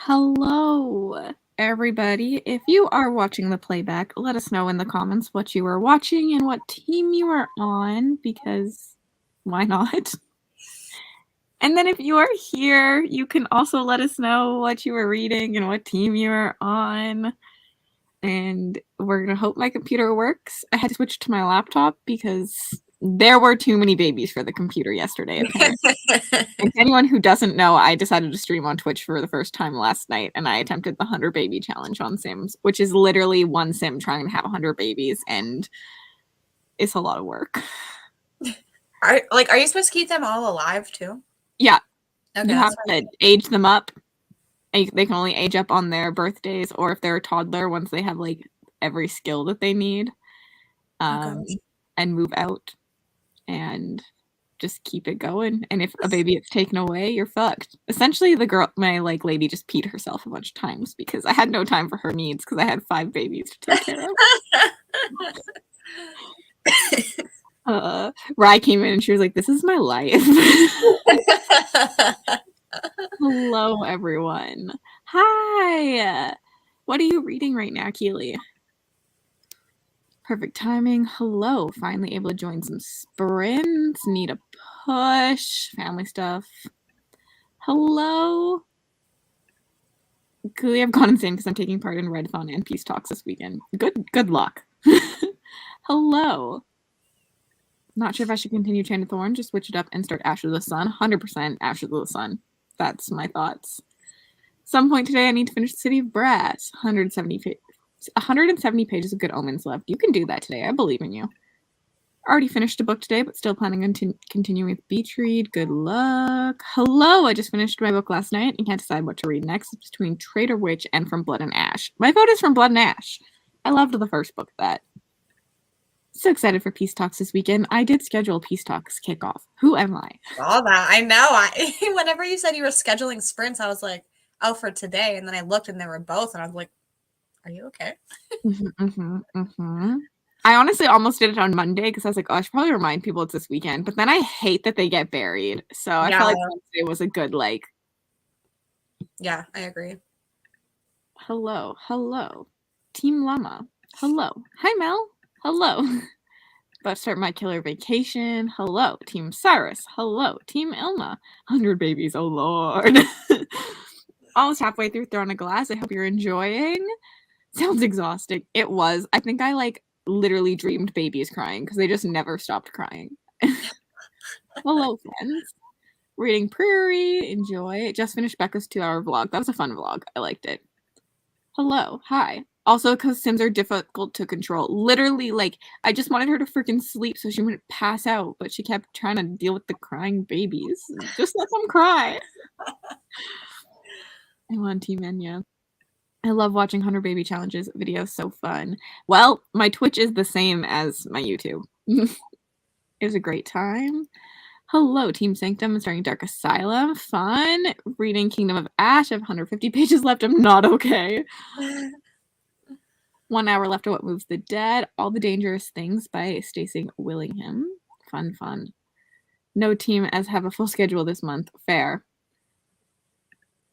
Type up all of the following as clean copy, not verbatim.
Hello, everybody. If you are watching the playback, let us know in the comments what you are watching and what team you are on, because why not? And then if you are here, you can also let us know what you are reading and what team you are on. And we're going to hope my computer works. I had to switch to my laptop because there were too many babies for the computer yesterday, apparently. And to anyone who doesn't know, I decided to stream on Twitch for the first time last night, and I attempted the 100 baby challenge on Sims, which is literally one Sim trying to have 100 babies, and it's a lot of work. Are you supposed to keep them all alive too? Yeah. Okay, you have to age them up. They can only age up on their birthdays, or if they're a toddler, once they have like every skill that they need, and move out, and just keep it going. And if a baby gets taken away, you're fucked. Essentially, my lady just peed herself a bunch of times because I had no time for her needs because I had 5 babies to take care of. Rye came in and she was like, "This is my life." Hello, everyone. Hi. What are you reading right now, Keely? Perfect timing. Hello. Finally able to join some sprints. Need a push. Family stuff. Hello. Clearly I've gone insane because I'm taking part in Readathon and Peace Talks this weekend. Good luck. Hello. Not sure if I should continue Chain of Thorns, just switch it up and start Ashes of the Sun. 100% Ashes of the Sun. That's my thoughts. Some point today I need to finish the City of Brass. 170 pages of Good Omens left. You can do that today. I believe in you. Already finished a book today, but still planning on continuing with Beach Read. Good luck. Hello, I just finished my book last night and can't decide what to read next. It's between Traitor Witch and From Blood and Ash. My vote is From Blood and Ash. I loved the first book of that. So excited for Peace Talks this weekend. I did schedule Peace Talks kickoff. Who am I? All that. I know. Whenever you said you were scheduling sprints, I was like, oh, for today. And then I looked and they were both. And I was like, are you okay? I honestly almost did it on Monday because I was like, oh, I should probably remind people it's this weekend. But then I hate that they get buried. So I felt like Wednesday was a good, Yeah, I agree. Hello. Team Llama. Hello. Hi, Mel. Hello. About to start my killer vacation. Hello. Team Cyrus. Hello. Team Ilma. 100 babies. Oh, Lord. Almost halfway through Throwing a Glass. I hope you're enjoying. Sounds exhausting. It was. I think I, literally dreamed babies crying because they just never stopped crying. Hello, friends. Reading Prairie. Enjoy. Just finished Becca's 2-hour vlog. That was a fun vlog. I liked it. Hello. Hi. Also, because Sims are difficult to control. Literally, I just wanted her to freaking sleep so she wouldn't pass out, but she kept trying to deal with the crying babies. Just let them cry. I want Team Enya. I love watching 100 baby challenges videos. So fun. Well, my Twitch is the same as my YouTube. It was a great time. Hello, Team Sanctum. I'm starting Dark Asylum. Fun. Reading Kingdom of Ash. I have 150 pages left. I'm not okay. 1 hour left of What Moves the Dead. All the Dangerous Things by Stacey Willingham. Fun. No team as have a full schedule this month. Fair.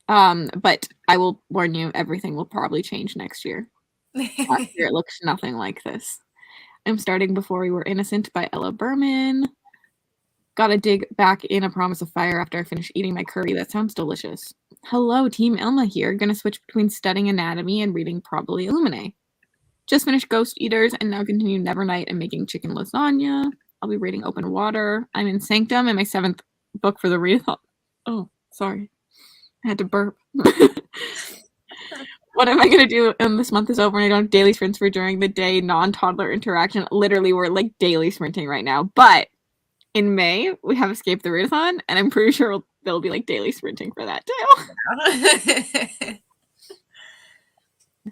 But I will warn you, everything will probably change next year. Last year it looks nothing like this. I'm starting Before We Were Innocent by Ella Berman. Gotta dig back in A Promise of Fire after I finish eating my curry. That sounds delicious. Hello, Team Ilma here. Gonna switch between studying anatomy and reading Probably Illuminae. Just finished Ghost Eaters and now continue Nevernight and making chicken lasagna. I'll be reading Open Water. I'm in Sanctum and my 7th book for the readathon. Oh, sorry. I had to burp. What am I going to do when this month is over and I don't have daily sprints for during the day non-toddler interaction? Literally, we're daily sprinting right now. But in May, we have Escape the Readathon, and I'm pretty sure there'll be daily sprinting for that too.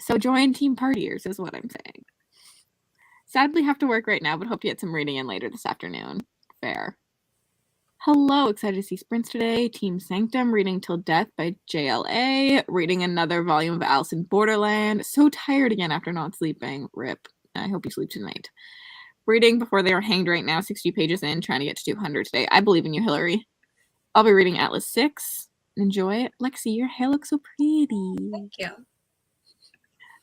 So join Team Partiers is what I'm saying. Sadly, have to work right now, but hope to get some reading in later this afternoon. Fair. Hello, excited to see sprints today. Team Sanctum, reading Till Death by JLA. Reading another volume of Alice in Borderland. So tired again after not sleeping. Rip. I hope you sleep tonight. Reading Before They Are Hanged right now, 60 pages in, trying to get to 200 today. I believe in you, Hillary. I'll be reading Atlas 6. Enjoy it. Lexi, your hair looks so pretty. Thank you.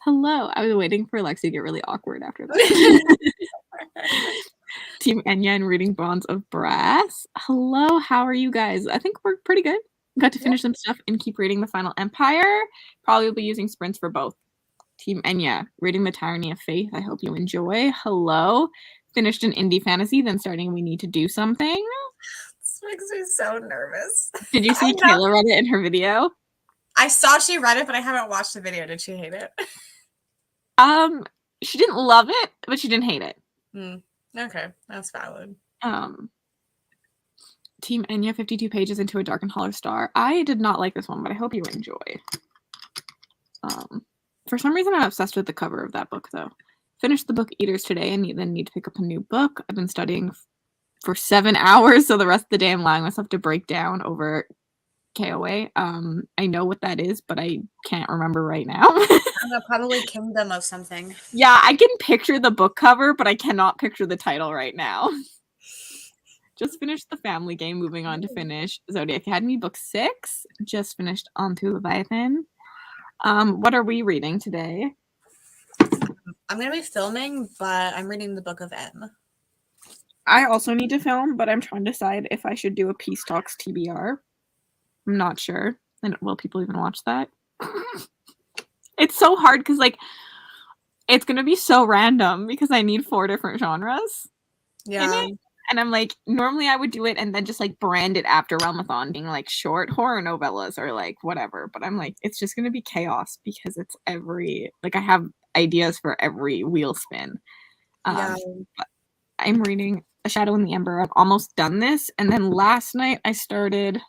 Hello. I was waiting for Lexi to get really awkward after that. Team Enya and reading Bonds of Brass. Hello, how are you guys? I think we're pretty good. Got to finish some stuff and keep reading The Final Empire. Probably will be using sprints for both. Team Enya, reading The Tyranny of Faith. I hope you enjoy. Hello. Finished an indie fantasy, then starting We Need to Do Something. This makes me so nervous. Did you see Kayla read it in her video? I saw she read it, but I haven't watched the video. Did she hate it? She didn't love it, but she didn't hate it. Okay, that's valid. Team Enya, 52 pages into a Dark and Hollow Star. I did not like this one, but I hope you enjoy. For some reason, I'm obsessed with the cover of that book, though. Finished the book Eaters today and then need to pick up a new book. I've been studying for 7 hours, so the rest of the day I'm allowing myself to break down over KOA. I know what that is, but I can't remember right now. Probably Kingdom of something. Yeah, I can picture the book cover, but I cannot picture the title right now. Just finished The Family Game, moving on to finish Zodiac Academy Book 6. Just finished On to Leviathan. What are we reading today? I'm going to be filming, but I'm reading the Book of M. I also need to film, but I'm trying to decide if I should do a Peace Talks TBR. I'm not sure. And will people even watch that? It's so hard because, like, it's going to be so random because I need 4 different genres. Yeah. And I'm like, normally I would do it and then just like brand it after Realmathon being like short horror novellas or like whatever. But I'm like, it's just going to be chaos because it's I have ideas for every wheel spin. Yeah. I'm reading A Shadow in the Ember. I've almost done this. And then last night I started,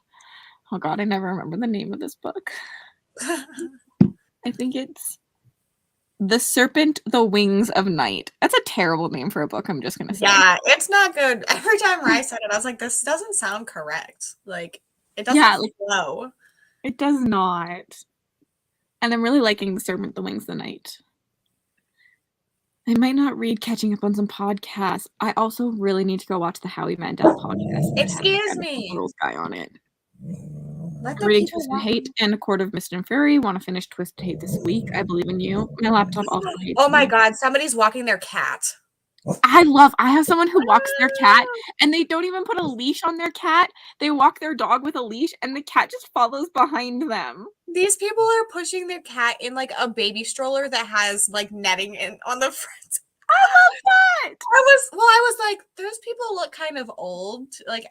oh God, I never remember the name of this book. I think it's The Serpent, the Wings of Night. That's a terrible name for a book, I'm just going to say. Yeah, it's not good. Every time I said it, I was like, this doesn't sound correct. Like, it doesn't flow. It does not. And I'm really liking The Serpent, the Wings of the Night. I might not read catching up on some podcasts. I also really need to go watch the Howie Mandel podcast. Excuse me. Little guy on it. Let Reading Twisted Hate and A Court of Mist and Fury. Want to finish Twisted Hate this week. I believe in you. My laptop also hates Oh my me. God, somebody's walking their cat. I have someone who walks their cat and they don't even put a leash on their cat. They walk their dog with a leash and the cat just follows behind them. These people are pushing their cat in like a baby stroller that has like netting on the front. I love that. I was like, those people look kind of old, like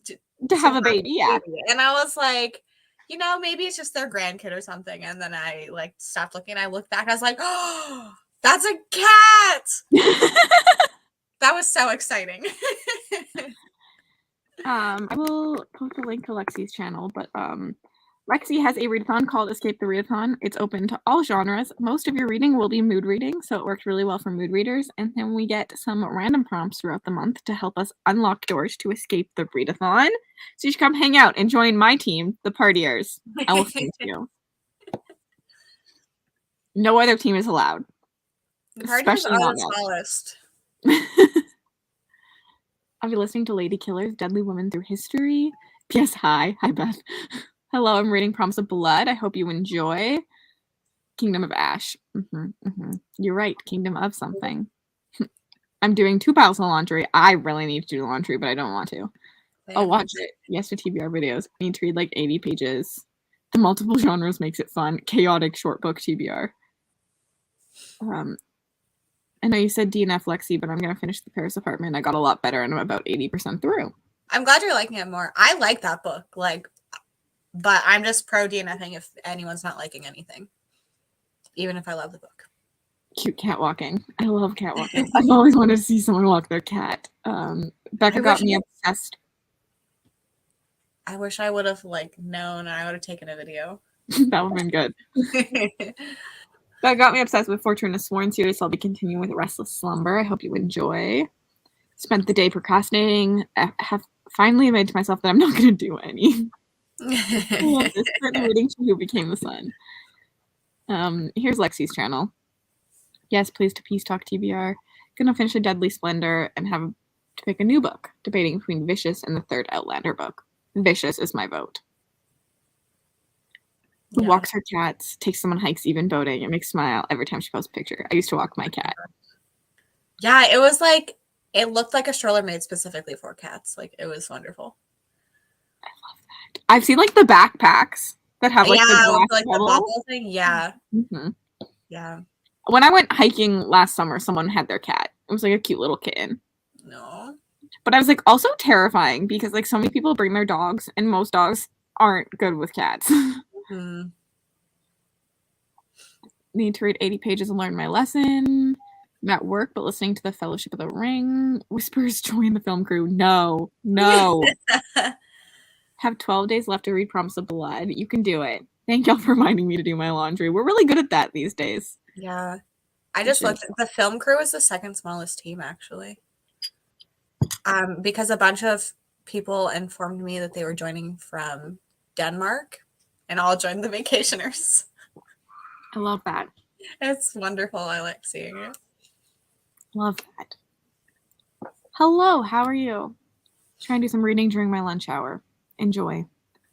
to have a baby, yeah. And I was like, maybe it's just their grandkid or something. And then I like stopped looking. I looked back. I was like, oh, that's a cat. That was so exciting. I will post a link to Lexi's channel, but Lexi has a readathon called Escape the Readathon. It's open to all genres. Most of your reading will be mood reading, so it worked really well for mood readers. And then we get some random prompts throughout the month to help us unlock doors to escape the readathon. So you should come hang out and join my team, the Partiers. I will thank you. No other team is allowed. Especially not the smallest. I'll be listening to Lady Killers, Deadly Women Through History. P.S. Hi, Beth. Hello, I'm reading Promise of Blood. I hope you enjoy. Kingdom of Ash. You're right, Kingdom of something. I'm doing 2 piles of laundry. I really need to do laundry, but I don't want to. I'll watch it. Yes to TBR videos. I need to read like 80 pages. The multiple genres makes it fun. Chaotic short book TBR. I know you said DNF, Lexi, but I'm going to finish The Paris Apartment. I got a lot better and I'm about 80% through. I'm glad you're liking it more. I like that book, but I'm just pro DNFing if anyone's not liking anything, even if I love the book. Cute cat walking. I love cat walking. I've always wanted to see someone walk their cat. Becca got me obsessed. I wish I would have known and I would have taken a video. That would have been good. That got me obsessed with Fortuna Sworn series. So I'll be continuing with Restless Slumber. I hope you enjoy. Spent the day procrastinating. I have finally admitted to myself that I'm not going to do any. I love this. Reading Who Became the Sun. Here's Lexi's channel. Yes, please to Peace Talk TBR. Gonna finish A Deadly Splendor and have to pick a new book. Debating between Vicious and the 3rd Outlander book. Vicious is my vote. Who Yeah. walks her cats, takes them on hikes, even boating. It makes me smile every time she posts a picture. I used to walk my cat. Yeah, it was like, it looked like a stroller made specifically for cats. Like, it was wonderful. I love that. I've seen like the backpacks that have like the Yeah, with glass like the bubble. bubble thing. Yeah. Mhm. Yeah. When I went hiking last summer, someone had their cat. It was like a cute little kitten. No. But I was like also terrifying because like so many people bring their dogs and most dogs aren't good with cats. Hmm. Need to read 80 pages and learn my lesson. I'm at work, but listening to the Fellowship of the Ring. Whispers join the film crew. No, no. Have 12 days left to read Promise of Blood. You can do it. Thank y'all for reminding me to do my laundry. We're really good at that these days. Yeah. I just looked. The film crew is the second smallest team, actually. Because a bunch of people informed me that they were joining from Denmark, and all joined the vacationers. I love that. It's wonderful. I like seeing it. Love that. Hello, how are you? Trying to do some reading during my lunch hour. Enjoy.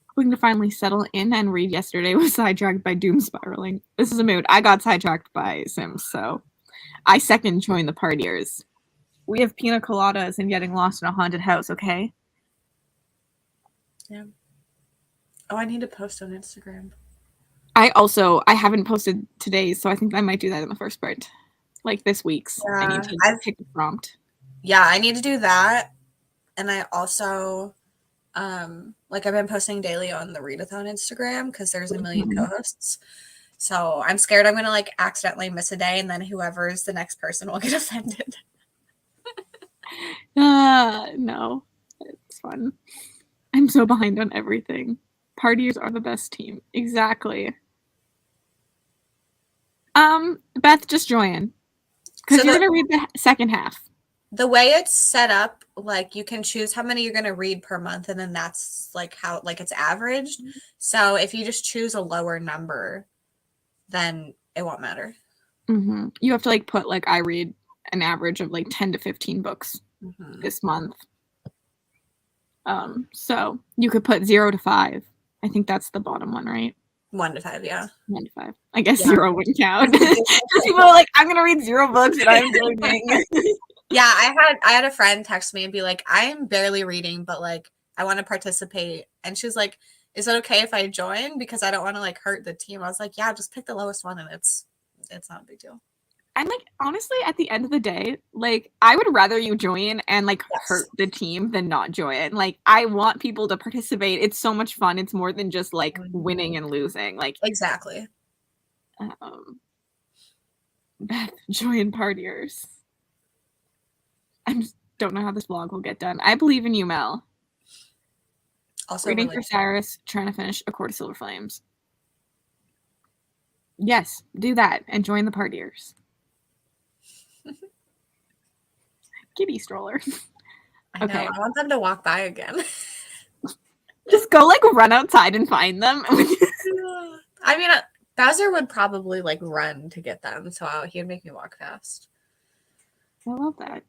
Hoping to finally settle in and read. Yesterday was sidetracked by doom spiraling. This is a mood. I got sidetracked by Sims, so I second join the partiers. We have pina coladas and getting lost in a haunted house, okay? Yeah. Oh, I need to post on Instagram. I haven't posted today, so I think I might do that in the first part. Like this week's. Yeah, I need to pick a prompt. Yeah, I need to do that. And I also like I've been posting daily on the Readathon Instagram because there's a million co-hosts. So I'm scared I'm gonna like accidentally miss a day and then whoever's the next person will get offended. No. It's fun. I'm so behind on everything. Partiers are the best team. Exactly. Beth, just join. Because So you're gonna read the second half. the way it's set up, like you can choose how many you're gonna read per month, and then that's like how like it's averaged. So if you just choose a lower number, then it won't matter. Mm-hmm. You have to like put like I read an average of like 10 to 15 books this month. So you could put 0 to 5. I think that's the bottom one, right? 1 to 5, yeah. 1 to 5. I guess Yeah. 0 wouldn't count. People are like, I'm gonna read 0 books and I'm joining. Yeah, I had a friend text me and be like, I'm barely reading, but like I want to participate. And she was like, is it okay if I join? Because I don't want to like hurt the team. I was like, yeah, just pick the lowest one and it's not a big deal. And like honestly, at the end of the day, like I would rather you join and like hurt the team than not join. Like I want people to participate. It's so much fun. It's more than just like winning and losing. Like exactly. Beth, join partiers. I just don't know how this vlog will get done. I believe in you, Mel. Also Reading really for Cyrus, trying to finish A Court of Silver Flames. Yes, do that and join the partiers. Kitty stroller. I know. I want them to walk by again. Just go like run outside and find them. I mean, Bowser would probably like run to get them, so he would make me walk fast. I love that.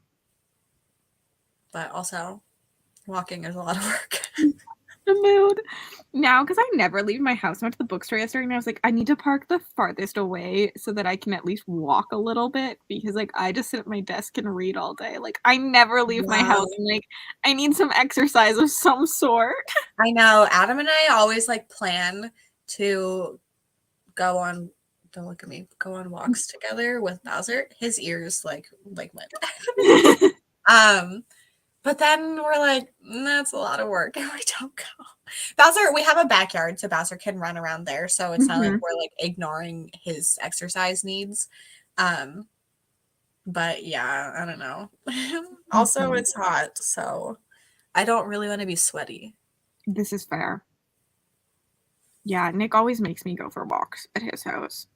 But also, walking is a lot of work. The mood. Now, because I never leave my house. I went to the bookstore yesterday and I was like, I need to park the farthest away so that I can at least walk a little bit because like I just sit at my desk and read all day. Like I never leave my house and like I need some exercise of some sort. I know. Adam and I always like plan to go on, don't look at me, go on walks together with Bowser. His ears like went. But then we're like, that's a lot of work and we don't go. Bowser, we have a backyard, so Bowser can run around there. So it's not like we're like ignoring his exercise needs. But yeah, I don't know. Also, it's hot, so I don't really want to be sweaty. This is fair. Yeah, Nick always makes me go for walks at his house.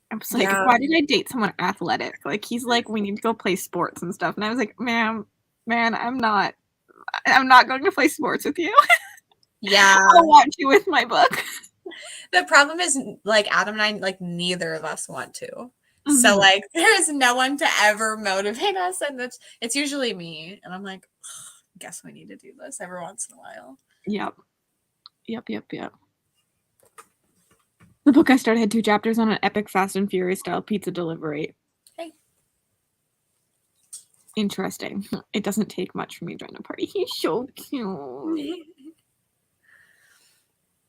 I was like, why did I date someone athletic? Like he's like, we need to go play sports and stuff. And I was like, man, I'm not going to play sports with you. Yeah. I'll watch you with my book. The problem is like Adam and I, like neither of us want to. So like there's no one to ever motivate us. And it's usually me. And I'm like, guess we need to do this every once in a while. Yep. The book I started had 2 chapters on an epic Fast and Furious style pizza delivery. Hey. Interesting. It doesn't take much for me to join a party. He's so cute.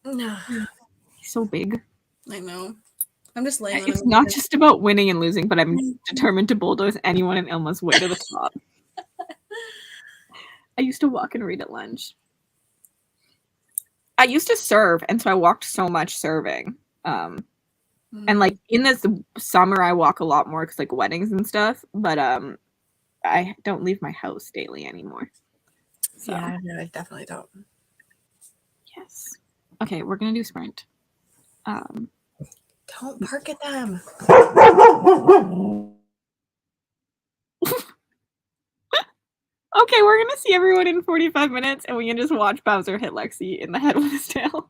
No. He's so big. I know. I'm just laying on It's him. not just about winning and losing, but I'm determined to bulldoze anyone in Ilma's way to the top. I used to walk and read at lunch. I used to serve, and so I walked so much serving. And like in this summer, I walk a lot more because like weddings and stuff. But I don't leave my house daily anymore. So. Yeah, no, I definitely don't. Yes. Okay, we're gonna do sprint. Don't bark at them. Okay, we're gonna see everyone in 45 minutes, and we can just watch Bowser hit Lexi in the head with his tail.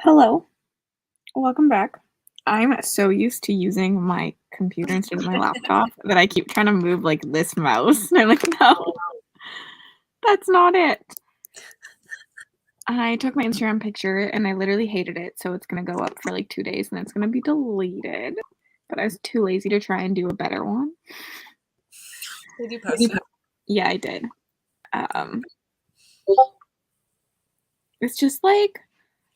Hello. Welcome back. I'm so used to using my computer instead of my laptop that I keep trying to move like this mouse. And I'm like, no, that's not it. I took my Instagram picture and I literally hated it. So it's going to go up for like 2 days and then it's going to be deleted. But I was too lazy to try and do a better one. Did you post it? Yeah, I did. It's just like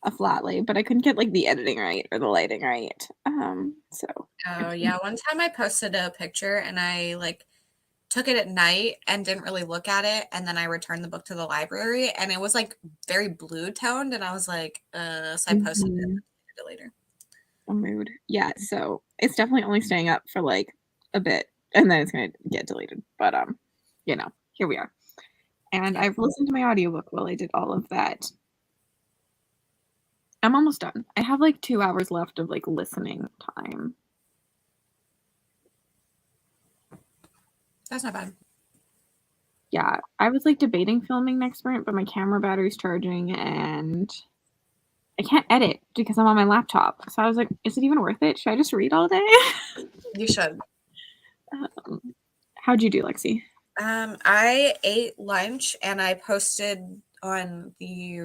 a flat lay, but I couldn't get like the editing right or the lighting right. Oh yeah, one time I posted a picture and I like took it at night and didn't really look at it, and then I returned the book to the library and it was like very blue toned, and I was like, so I posted it and deleted it later. A mood. Yeah, so it's definitely only staying up for like a bit and then it's gonna get deleted. But here we are. And I've listened to my audiobook while I did all of that. I'm almost done. I have like 2 hours left of like listening time. That's not bad. Yeah, I was like debating filming next sprint, but my camera battery's charging and I can't edit because I'm on my laptop. So I was like, is it even worth it? Should I just read all day? You should. How'd you do, Lexi? I ate lunch and I posted on the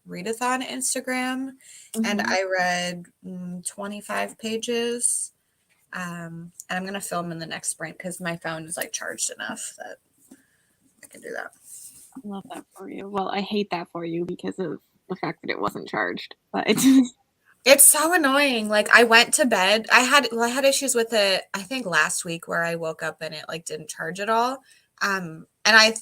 Readathon Instagram, and I read 25 pages. And I'm gonna film in the next sprint because my phone is like charged enough that I can do that. I love that for you. Well, I hate that for you because of the fact that it wasn't charged. But it's so annoying. Like I went to bed. I had issues with it, I think last week, where I woke up and it like didn't charge at all. And I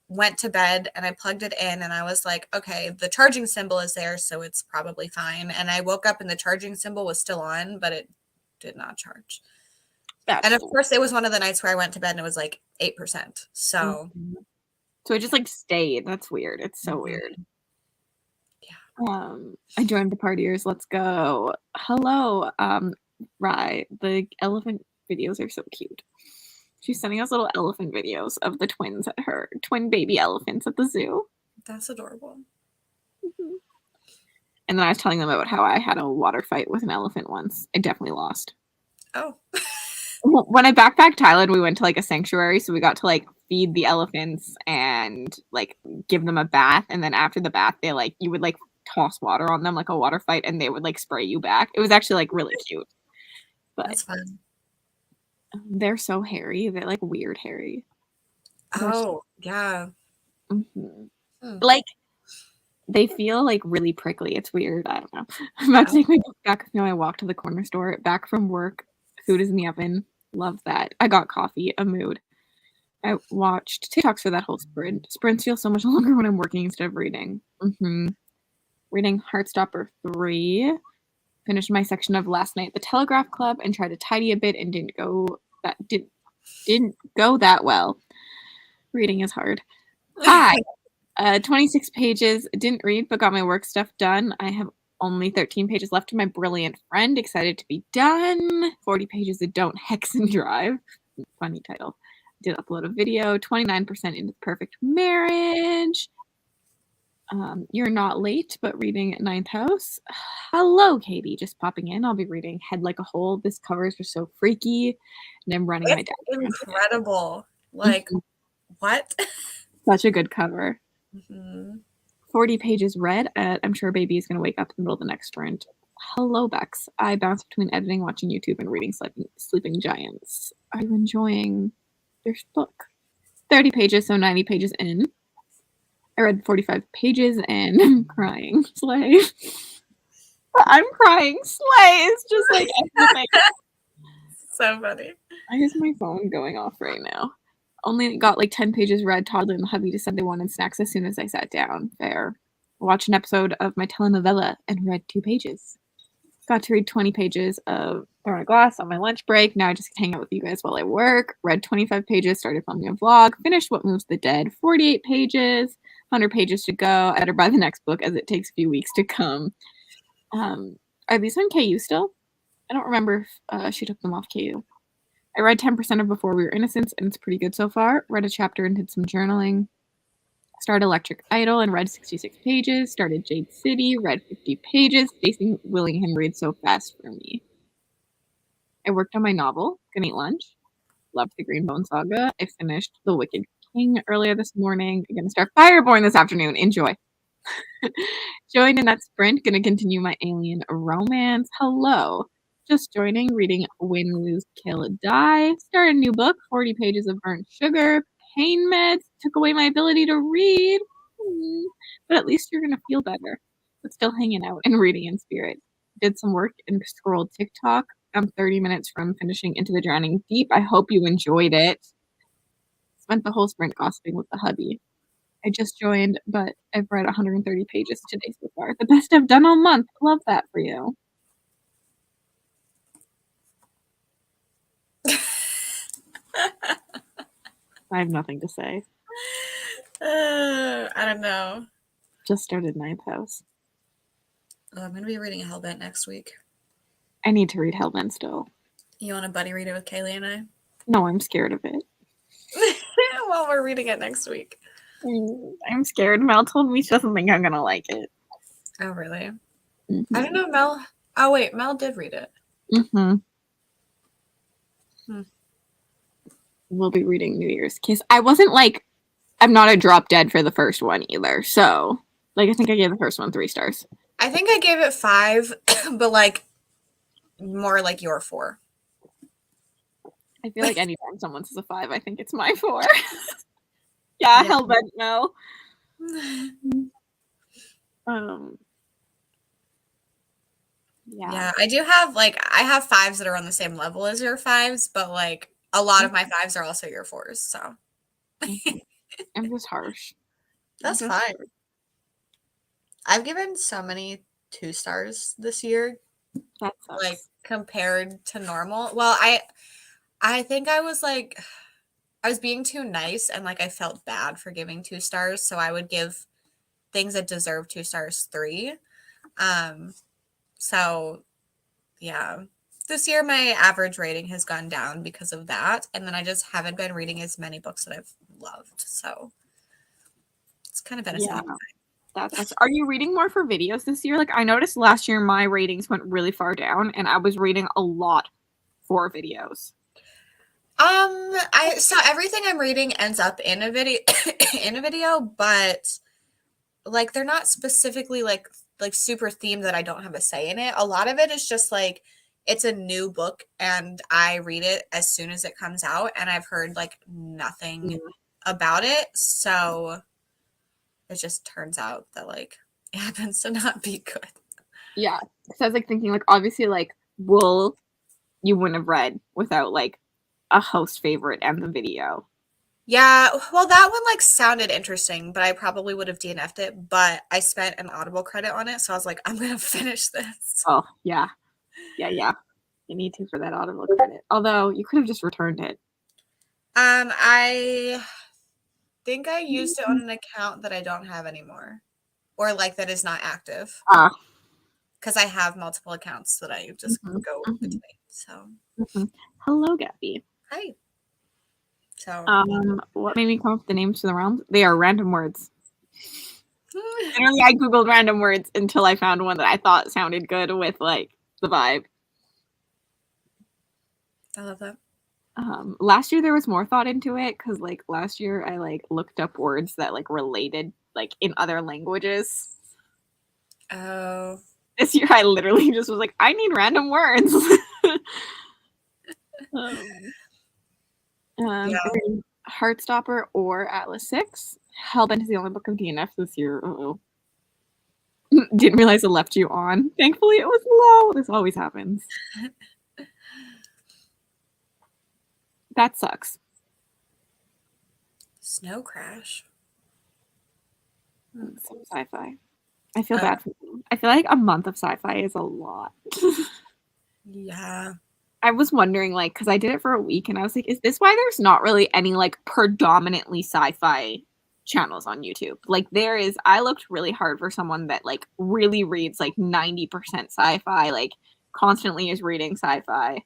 went to bed and I plugged it in and I was like, okay, the charging symbol is there, so it's probably fine. And I woke up and the charging symbol was still on, but it did not charge. And of course, it was one of the nights where I went to bed and it was like 8%. So it just like stayed. That's weird. It's so weird. Yeah. I joined the partiers. Let's go. Hello. Rye. The elephant videos are so cute. She's sending us little elephant videos of the twins at her twin baby elephants at the zoo. That's adorable. And then I was telling them about how I had a water fight with an elephant once. I definitely lost. Oh. When I backpacked Thailand, we went to like a sanctuary, so we got to like feed the elephants and like give them a bath, and then after the bath, they like you would like toss water on them like a water fight, and they would like spray you back. It was actually like really cute. But that's fun. They're so hairy. They're like weird hairy. Yeah. Like they feel like really prickly. It's weird. I don't know. I'm about to take my book back. I walked to the corner store. Back from work. Food is in the oven. Love that. I got coffee. A mood. I watched TikToks for that whole sprint. Sprints feel so much longer when I'm working instead of reading. Reading Heartstopper 3. Finished my section of last night at the Telegraph Club and tried to tidy a bit and didn't go that well. Reading is hard. Hi. 26 pages. Didn't read, but got my work stuff done. I have only 13 pages left of my brilliant friend. Excited to be done. 40 pages of Don't Hex and Drive. Funny title. Did upload a video. 29% into Perfect Marriage. You're not late, but reading Ninth House. Hello, Katie. Just popping in. I'll be reading Head Like a Hole. This covers are so freaky. And I'm running my dad. Incredible. Like, what? Such a good cover. 40 pages read. I'm sure baby is going to wake up in the middle of the next sprint. Hello, Bex. I bounce between editing, watching YouTube, and reading Sleeping Giants. Are you enjoying your book? 30 pages, so 90 pages in. I read 45 pages and I'm crying. Slay. I'm crying. Slay. It's just like everything. So funny. Why is my phone going off right now? Only got like 10 pages read. Toddler and the hubby just said they wanted snacks as soon as I sat down. Fair. Watched an episode of my telenovela and read 2 pages. Got to read 20 pages of Throwing a Glass on my lunch break. Now I just hang out with you guys while I work. Read 25 pages. Started filming a vlog. Finished What Moves the Dead. 48 pages. 100 pages to go. I better buy the next book as it takes a few weeks to come. Are these on KU still? I don't remember if she took them off KU. I read 10% of Before We Were Innocents, and it's pretty good so far. Read a chapter and did some journaling. Started Electric Idol and read 66 pages. Started Jade City, read 50 pages. Stacey Willingham reads so fast for me. I worked on my novel, Gonna Eat Lunch. Loved the Greenbone Saga. I finished The Wicked King earlier this morning. I'm going to start Fireborn this afternoon. Enjoy. Joined in that sprint. Going to continue my alien romance. Hello. Just joining, reading Win, Lose, Kill, Die. Start a new book, 40 pages of burnt sugar. Pain meds. Took away my ability to read. But at least you're going to feel better. But still hanging out and reading in spirit. Did some work and scrolled TikTok. I'm 30 minutes from finishing Into the Drowning Deep. I hope you enjoyed it. Spent the whole sprint gossiping with the hubby. I just joined, but I've read 130 pages today so far. The best I've done all month. Love that for you. I have nothing to say. I don't know. Just started Ninth House. Oh, I'm going to be reading Hellbent next week. I need to read Hellbent still. You want to buddy read it with Kaylee and I? No, I'm scared of it. Well, we're reading it next week. I'm scared. Mel told me she doesn't think I'm going to like it. Oh, really? Mm-hmm. I don't know, Mel. Oh, wait. Mel did read it. Mm-hmm. We'll be reading New Year's Kiss. I'm not a drop dead for the first one either. So, I think I gave the first one 3 stars. I think I gave it 5, but, more like your 4. I feel like anytime someone says a 5, I think it's my 4. Yeah, Hellbent, no. Yeah, I do have, I have 5s that are on the same level as your 5s, but, a lot of my 5s are also your 4s, so. I'm just harsh. That's fine. I've given so many 2 stars this year. That sucks. Compared to normal. Well, I think I was I was being too nice and I felt bad for giving 2 stars, so I would give things that deserve 2 stars 3. So yeah. This year my average rating has gone down because of that, and then I just haven't been reading as many books that I've loved. So it's kind of been a sad time. Are you reading more for videos this year? I noticed last year my ratings went really far down, and I was reading a lot for videos. So everything I'm reading ends up in a video, but they're not specifically super themed that I don't have a say in it. A lot of it is just it's a new book and I read it as soon as it comes out, and I've heard nothing about it, so it just turns out that it happens to not be good. Yeah, because I was thinking obviously Wool you wouldn't have read without a host favorite and the video. Yeah, well, that one sounded interesting, but I probably would have DNF'd it, but I spent an Audible credit on it, so I was I'm gonna finish this. Oh, yeah. Yeah. You need to for that Audible credit. Although, you could have just returned it. I think I used it on an account that I don't have anymore. Or that is not active. Because I have multiple accounts that I just go between, so. Hello, Gabby. Hi. So. What made me come up with the names to the realms? They are random words. Literally, I googled random words until I found one that I thought sounded good with the vibe. I love that. Last year there was more thought into it because last year I looked up words that related in other languages. Oh. This year I literally just was I need random words. Heartstopper or Atlas 6. Hellbent is the only book of DNF this year. Didn't realize it left you on. Thankfully it was low. This always happens. That sucks. Snow Crash. Some sci-fi. I feel bad for you. I feel a month of sci-fi is a lot. Yeah. I was wondering, because I did it for a week, and I was is this why there's not really any, predominantly sci-fi channels on YouTube? There is, I looked really hard for someone that, really reads, 90% sci-fi, constantly is reading sci-fi.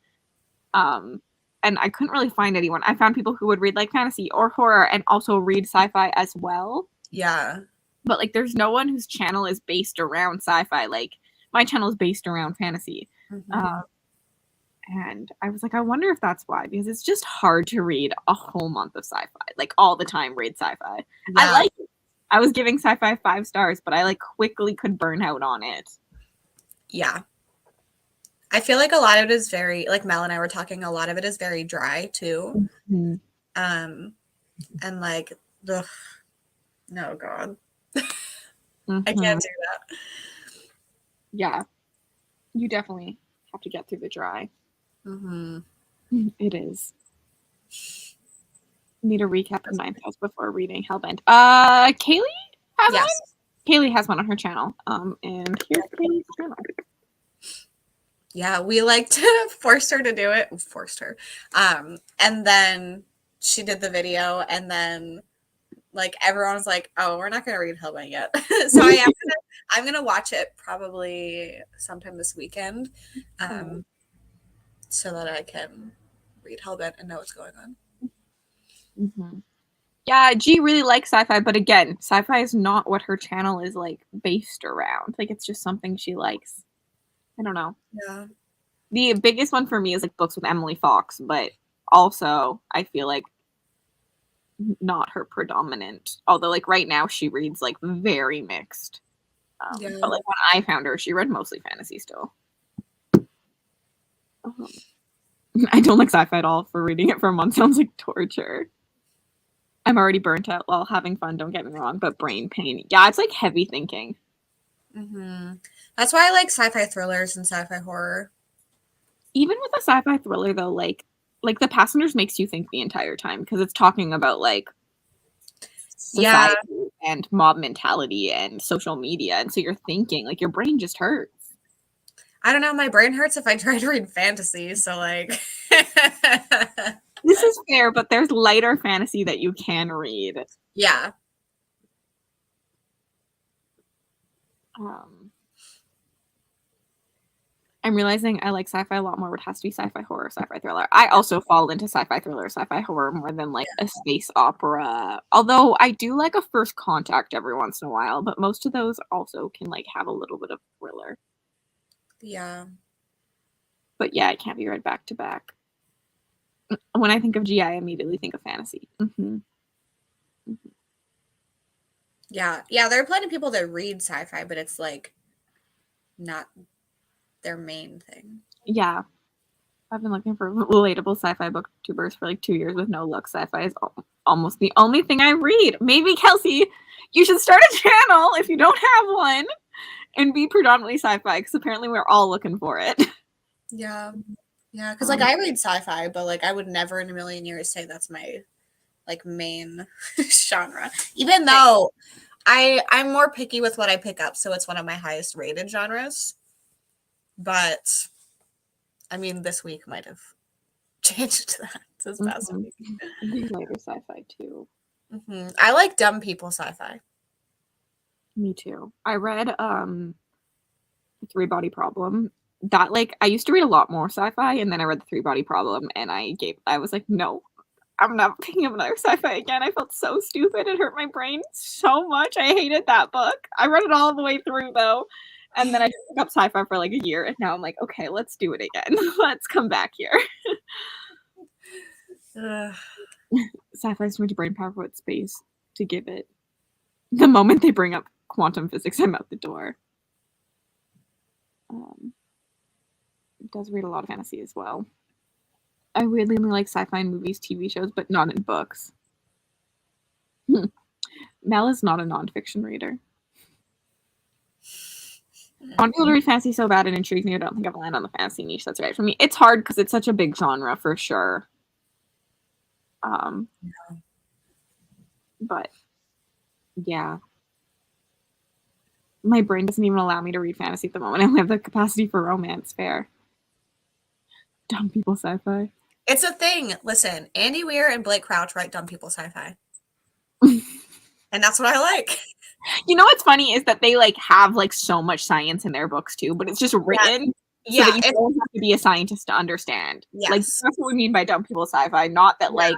And I couldn't really find anyone. I found people who would read, fantasy or horror and also read sci-fi as well. Yeah. But like there's no one whose channel is based around sci-fi. Like my channel is based around fantasy. Mm-hmm. And I was like, I wonder if that's why, because it's just hard to read a whole month of sci-fi, like all the time read sci-fi. Yeah. I like it. I was giving sci-fi 5 stars, but I like quickly could burn out on it. Yeah. I feel like a lot of it is very, like Mel and I were talking, a lot of it is very dry too. Mm-hmm. And like, ugh, no, God. Mm-hmm. I can't do that. Yeah. You definitely have to get through the dry. Mm-hmm. It is. Need a recap of Ninth House before reading Hellbent. Kaylee has one? Kaylee has one on her channel. And here's Kaylee's channel. Yeah, we like to force her to do it. Forced her. And then she did the video, and then like everyone was like, "Oh, we're not gonna read Hellbent yet." So I'm gonna watch it probably sometime this weekend, so that I can read Hellbent and know what's going on. Mm-hmm. Yeah, G really likes sci-fi, but again, sci-fi is not what her channel is like based around. Like it's just something she likes. I don't know. Yeah. The biggest one for me is like books with Emily Fox, but also I feel like not her predominant. Although like right now she reads like very mixed. Yeah. But like when I found her, she read mostly fantasy still. I don't like sci-fi at all. For reading it for a month sounds like torture. I'm already burnt out while having fun, don't get me wrong, but brain pain. Yeah, it's like heavy thinking. Mm-hmm. That's why I like sci-fi thrillers and sci-fi horror. Even with a sci-fi thriller though, like The Passengers makes you think the entire time because it's talking about like society and mob mentality and social media, and so you're thinking like your brain just hurts. I don't know, my brain hurts if I try to read fantasy, so like This is fair, but there's lighter fantasy that you can read. Yeah. I'm realizing I like sci-fi a lot more, but it has to be sci-fi horror, sci-fi thriller. I also fall into sci-fi thriller, sci-fi horror more than like a space opera. Although I do like a First Contact every once in a while, but most of those also can like have a little bit of thriller. Yeah. But yeah, it can't be read back to back. When I think of G, I immediately think of fantasy. Mm-hmm. Mm-hmm. Yeah. Yeah, there are plenty of people that read sci-fi, but it's like not their main thing. Yeah. I've been looking for relatable sci-fi booktubers for like 2 years with no luck. Sci-fi is almost the only thing I read. Maybe, Kelsey, you should start a channel if you don't have one and be predominantly sci-fi because apparently we're all looking for it. Yeah. Yeah, because like I read sci-fi, but like I would never in a million years say that's my like main genre. Even though I'm more picky with what I pick up, so it's one of my highest rated genres. But I mean, this week might have changed that this past week. These later sci-fi too. Mm-hmm. I like dumb people sci-fi. Me too. I read Three Body Problem. That like I used to read a lot more sci-fi, and then I read the Three Body Problem, and I was like, no, I'm not picking up another sci-fi again. I felt so stupid. It hurt my brain so much. I hated that book. I read it all the way through though. And then I took up sci-fi for like a year, and now I'm like, okay, let's do it again. Let's come back here. Sci-fi is too much brain power for what space to give it. The moment they bring up quantum physics, I'm out the door. It does read a lot of fantasy as well. I weirdly only like sci-fi in movies, TV shows, but not in books. Mel is not a nonfiction reader. I want to be able to read fantasy so bad and intrigues me. I don't think I've landed on the fantasy niche that's right for me. It's hard because it's such a big genre for sure. But yeah. My brain doesn't even allow me to read fantasy at the moment. I only have the capacity for romance. Fair. Dumb people sci-fi. It's a thing. Listen, Andy Weir and Blake Crouch write dumb people sci-fi. And that's what I like. You know what's funny is that they like have like so much science in their books too, but it's just written so that you don't have to be a scientist to understand. Yes. Like that's what we mean by dumb people sci-fi, not that like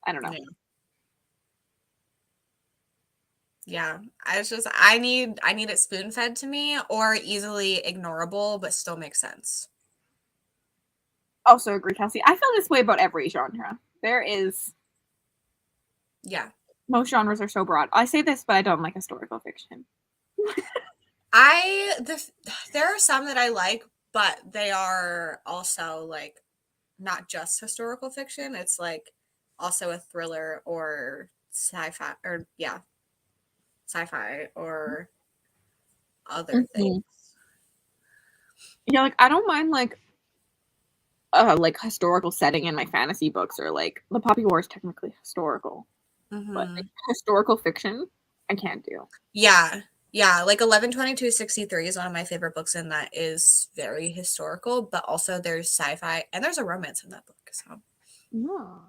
I don't know. Yeah, I need it spoon fed to me or easily ignorable, but still makes sense. Also agree, Kelsey. I feel this way about every genre. Yeah. Most genres are so broad. I say this, but I don't like historical fiction. There are some that I like, but they are also like not just historical fiction. It's like also a thriller or sci-fi or sci-fi or other things. Yeah, like I don't mind like historical setting in my fantasy books, or like the Poppy War is technically historical, but like, historical fiction I can't do. Yeah. Yeah, like 11/22/63 is one of my favorite books, and that is very historical, but also there's sci-fi and there's a romance in that book. So No.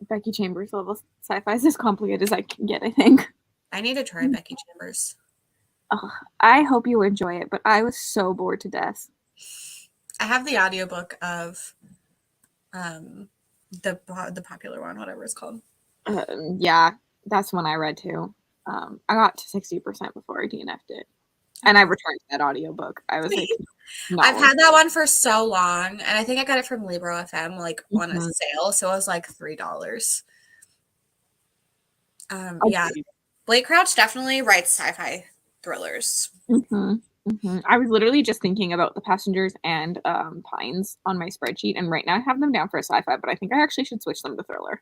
Becky Chambers level sci-fi is as complicated as I can get, I think. I need to try Becky Chambers. I hope you enjoy it, but I was so bored to death. I have the audiobook of the popular one, whatever it's called. Yeah, that's one I read too. I got to 60% before I DNF'd it. And I returned that audiobook. I was like, no. I've had that one for so long, and I think I got it from Libro FM like on a sale, so it was like $3. Yeah, Blake Crouch definitely writes sci-fi thrillers. I was literally just thinking about The Passengers and Pines on my spreadsheet, and right now I have them down for a sci-fi, but I think I actually should switch them to thriller.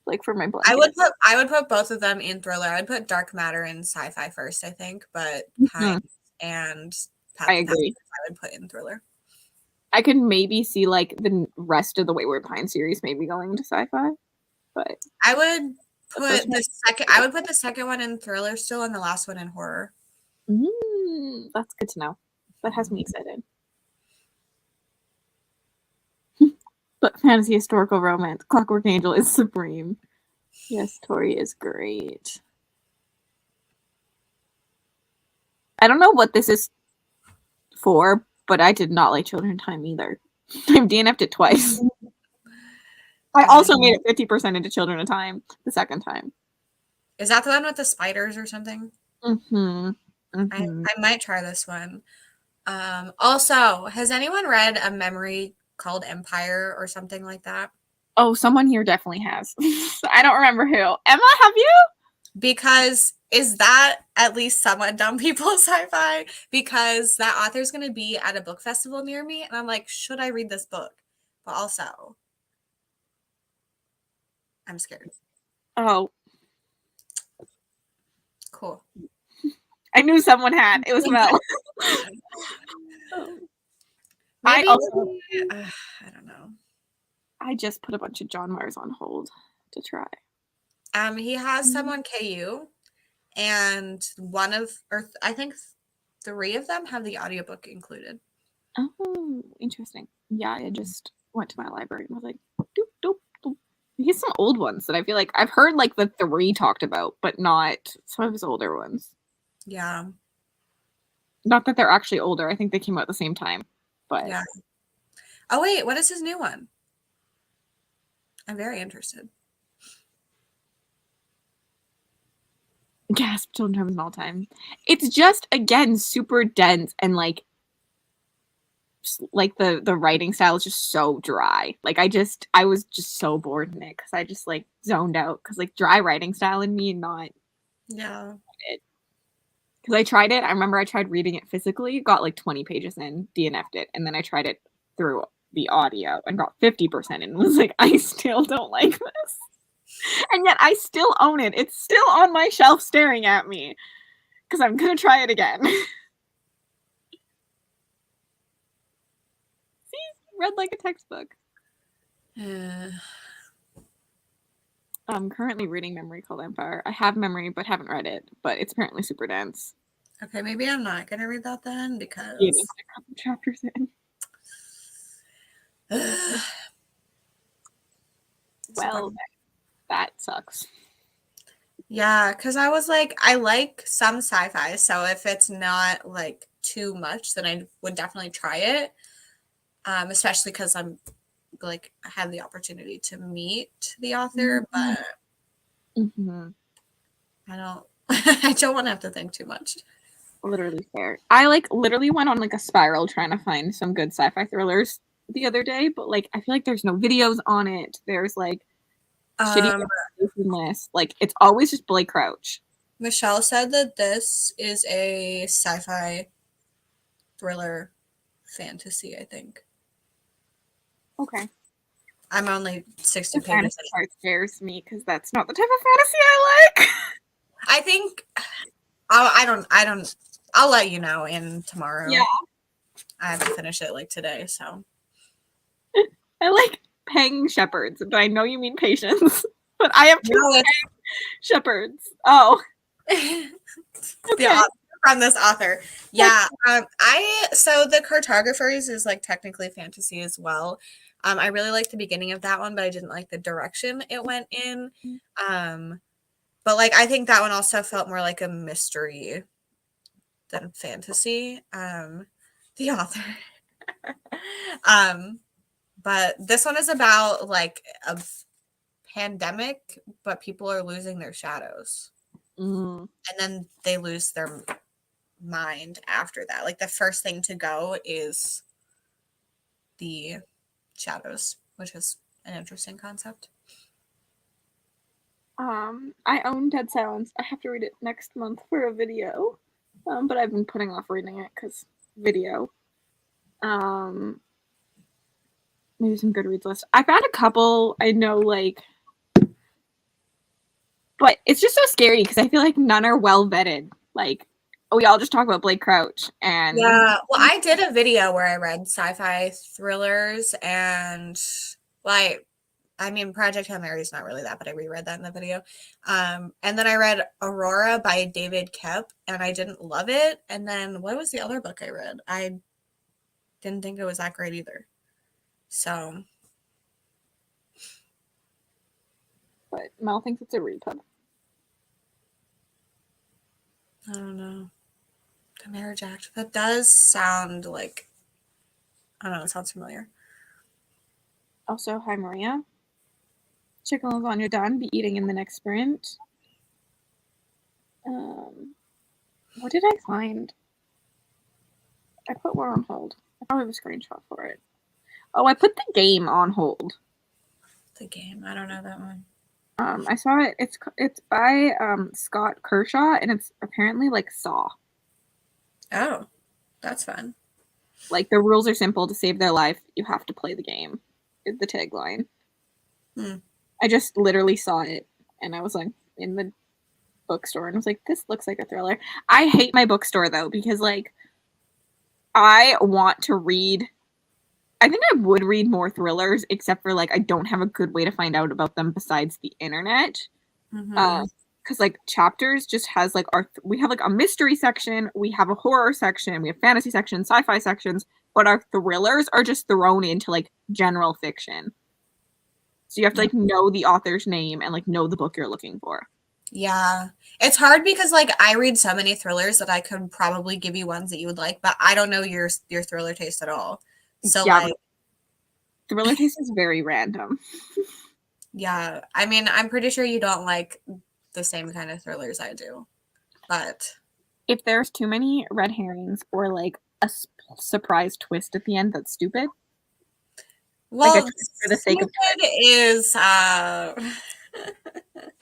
Like for my blanket. I would put both of them in thriller. I'd put Dark Matter in sci-fi first, I think, but Pines and I agree. I would put in thriller. I could maybe see like the rest of the Wayward Pine series maybe going into sci-fi, but I would put the second one in thriller still, and the last one in horror. That's good to know. That has me excited. But fantasy historical romance, Clockwork Angel is supreme. Yes, Tori is great. I don't know what this is for, but I did not like Children Time either. I've DNF'd it twice. I also made it 50% into Children of Time the second time. Is that the one with the spiders or something? I might try this one. Also, has anyone read a memory called Empire or something like that? Oh, someone here definitely has. I don't remember who. Emma, have you? Because is that at least somewhat dumb people sci-fi? Because that author's going to be at a book festival near me, and I'm like, should I read this book? But also, I'm scared. Oh. Cool. I knew someone had. It was Mel. Maybe, I don't know. I just put a bunch of John Mars on hold to try. He has some on KU, and I think 3 of them have the audiobook included. Oh, interesting. Yeah, I just went to my library and was like, doop, doop, doop. He has some old ones that I feel like I've heard like the 3 talked about, but not some of his older ones. Yeah. Not that they're actually older. I think they came out at the same time. But yeah. Oh wait, what is his new one? I'm very interested. Gasp, Children Time is an all-time. It's just again super dense and like the writing style is just so dry. Like I was just so bored in it because I just like zoned out because like dry writing style in me and not because I tried it. I remember I tried reading it physically, got like 20 pages in, DNF'd it, and then I tried it through the audio and got 50% and was like, I still don't like this. And yet I still own it. It's still on my shelf staring at me because I'm gonna try it again. See, read like a textbook. I'm currently reading Memory called Empire. I have Memory but haven't read it, but it's apparently super dense. Okay, maybe I'm not gonna read that then because a couple chapters in. Well, that sucks. Yeah, because I was like, I like some sci-fi, so if it's not like too much, then I would definitely try it. Especially because I'm like I had the opportunity to meet the author, but I don't I don't want to have to think too much. Literally fair. I like literally went on like a spiral trying to find some good sci-fi thrillers the other day, but like I feel like there's no videos on it. There's like shitty recommendation list. Like it's always just Blake Crouch. Michelle said that this is a sci-fi thriller fantasy, I think. Okay. I'm only 60 The pages. fantasy part scares me because that's not the type of fantasy I like. I think I'll let you know in tomorrow. Yeah. I have to finish it like today, so. I like paying shepherds, but I know you mean patience. But I have two shepherds. Oh. Okay. From this author. Yeah. So the cartographers is like technically fantasy as well. I really liked the beginning of that one, but I didn't like the direction it went in. But like I think that one also felt more like a mystery than fantasy. The author. But this one is about like a pandemic, but people are losing their shadows. And then they lose their mind after that. Like the first thing to go is the shadows, which is an interesting concept. I own Dead Silence. I have to read it next month for a video. But I've been putting off reading it because video. Maybe some Goodreads list. I found a couple I know like, but it's just so scary because I feel like none are well vetted. Like we all just talk about Blake Crouch and yeah. Well, I did a video where I read sci-fi thrillers and like I mean Project Hail Mary is not really that, but I reread that in the video. And then I read Aurora by David Koepp and I didn't love it. And then what was the other book I read? I didn't think it was that great either. So but Mel thinks it's a read pub. I don't know. The Marriage Act. That does sound like I don't know, it sounds familiar. Also, hi Maria. Chicken lasagna done. Be eating in the next sprint. What did I find? I put one on hold. I probably have a screenshot for it. Oh, I put the game on hold. The game. I don't know that one. I saw it. It's by Scott Kershaw, and it's apparently like Saw. Oh, that's fun. Like the rules are simple. To save their life, you have to play the game. Is the tagline. I just literally saw it, and I was like in the bookstore, and was like, "This looks like a thriller." I hate my bookstore though because like I want to read. I think I would read more thrillers, except for like I don't have a good way to find out about them besides the internet. Because like Chapters just has like we have like a mystery section, we have a horror section, we have fantasy section, sci-fi sections, but our thrillers are just thrown into like general fiction. So you have to like know the author's name and like know the book you're looking for. Yeah. It's hard because like I read so many thrillers that I could probably give you ones that you would like, but I don't know your thriller taste at all. So yeah, like thriller taste is very random. Yeah. I mean, I'm pretty sure you don't like the same kind of thrillers I do. But if there's too many red herrings or like a surprise twist at the end that's stupid. Well, like for the sake of is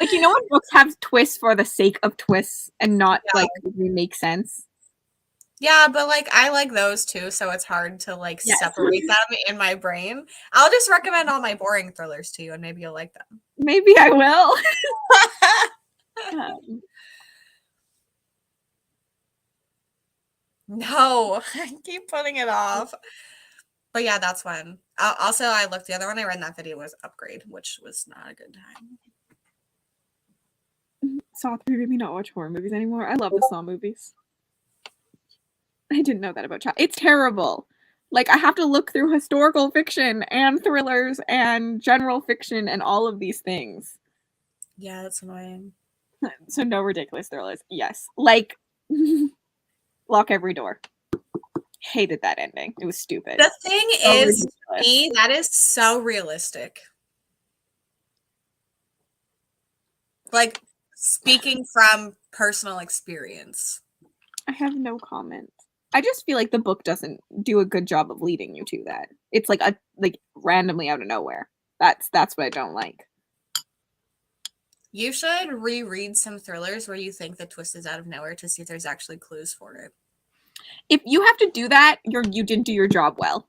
like you know when books have twists for the sake of twists and not like they make sense. Yeah, but like I like those too, so it's hard to like separate them in my brain. I'll just recommend all my boring thrillers to you, and maybe you'll like them. Maybe I will. No, I keep putting it off. But yeah, that's one. Also, I looked. The other one I read in that video was Upgrade, which was not a good time. Saw 3 made me not watch horror movies anymore. I love the Saw movies. I didn't know that about Chad. It's terrible. Like I have to look through historical fiction and thrillers and general fiction and all of these things. Yeah, that's annoying. So no ridiculous thrillers. Yes. Like Lock Every Door. Hated that ending. It was stupid. The thing is, that is so realistic. Like Speaking from personal experience. I have no comment. I just feel like the book doesn't do a good job of leading you to that. It's like randomly out of nowhere. That's what I don't like. You should reread some thrillers where you think the twist is out of nowhere to see if there's actually clues for it. If you have to do that, you didn't do your job well.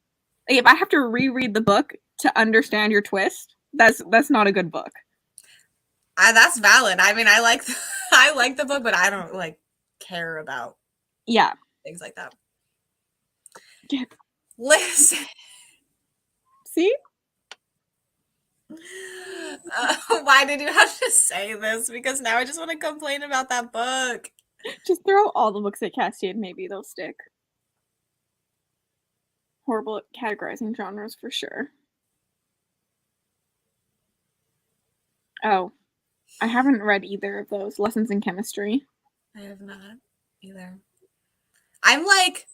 Like, if I have to reread the book to understand your twist, that's not a good book. That's valid. I mean, I like the book, but I don't like care about things like that. Yeah. Listen. See? Why did you have to say this? Because now I just want to complain about that book. Just throw all the books at Cassidy and maybe they'll stick. Horrible at categorizing genres for sure. Oh, I haven't read either of those. Lessons in Chemistry. I have not either. I'm like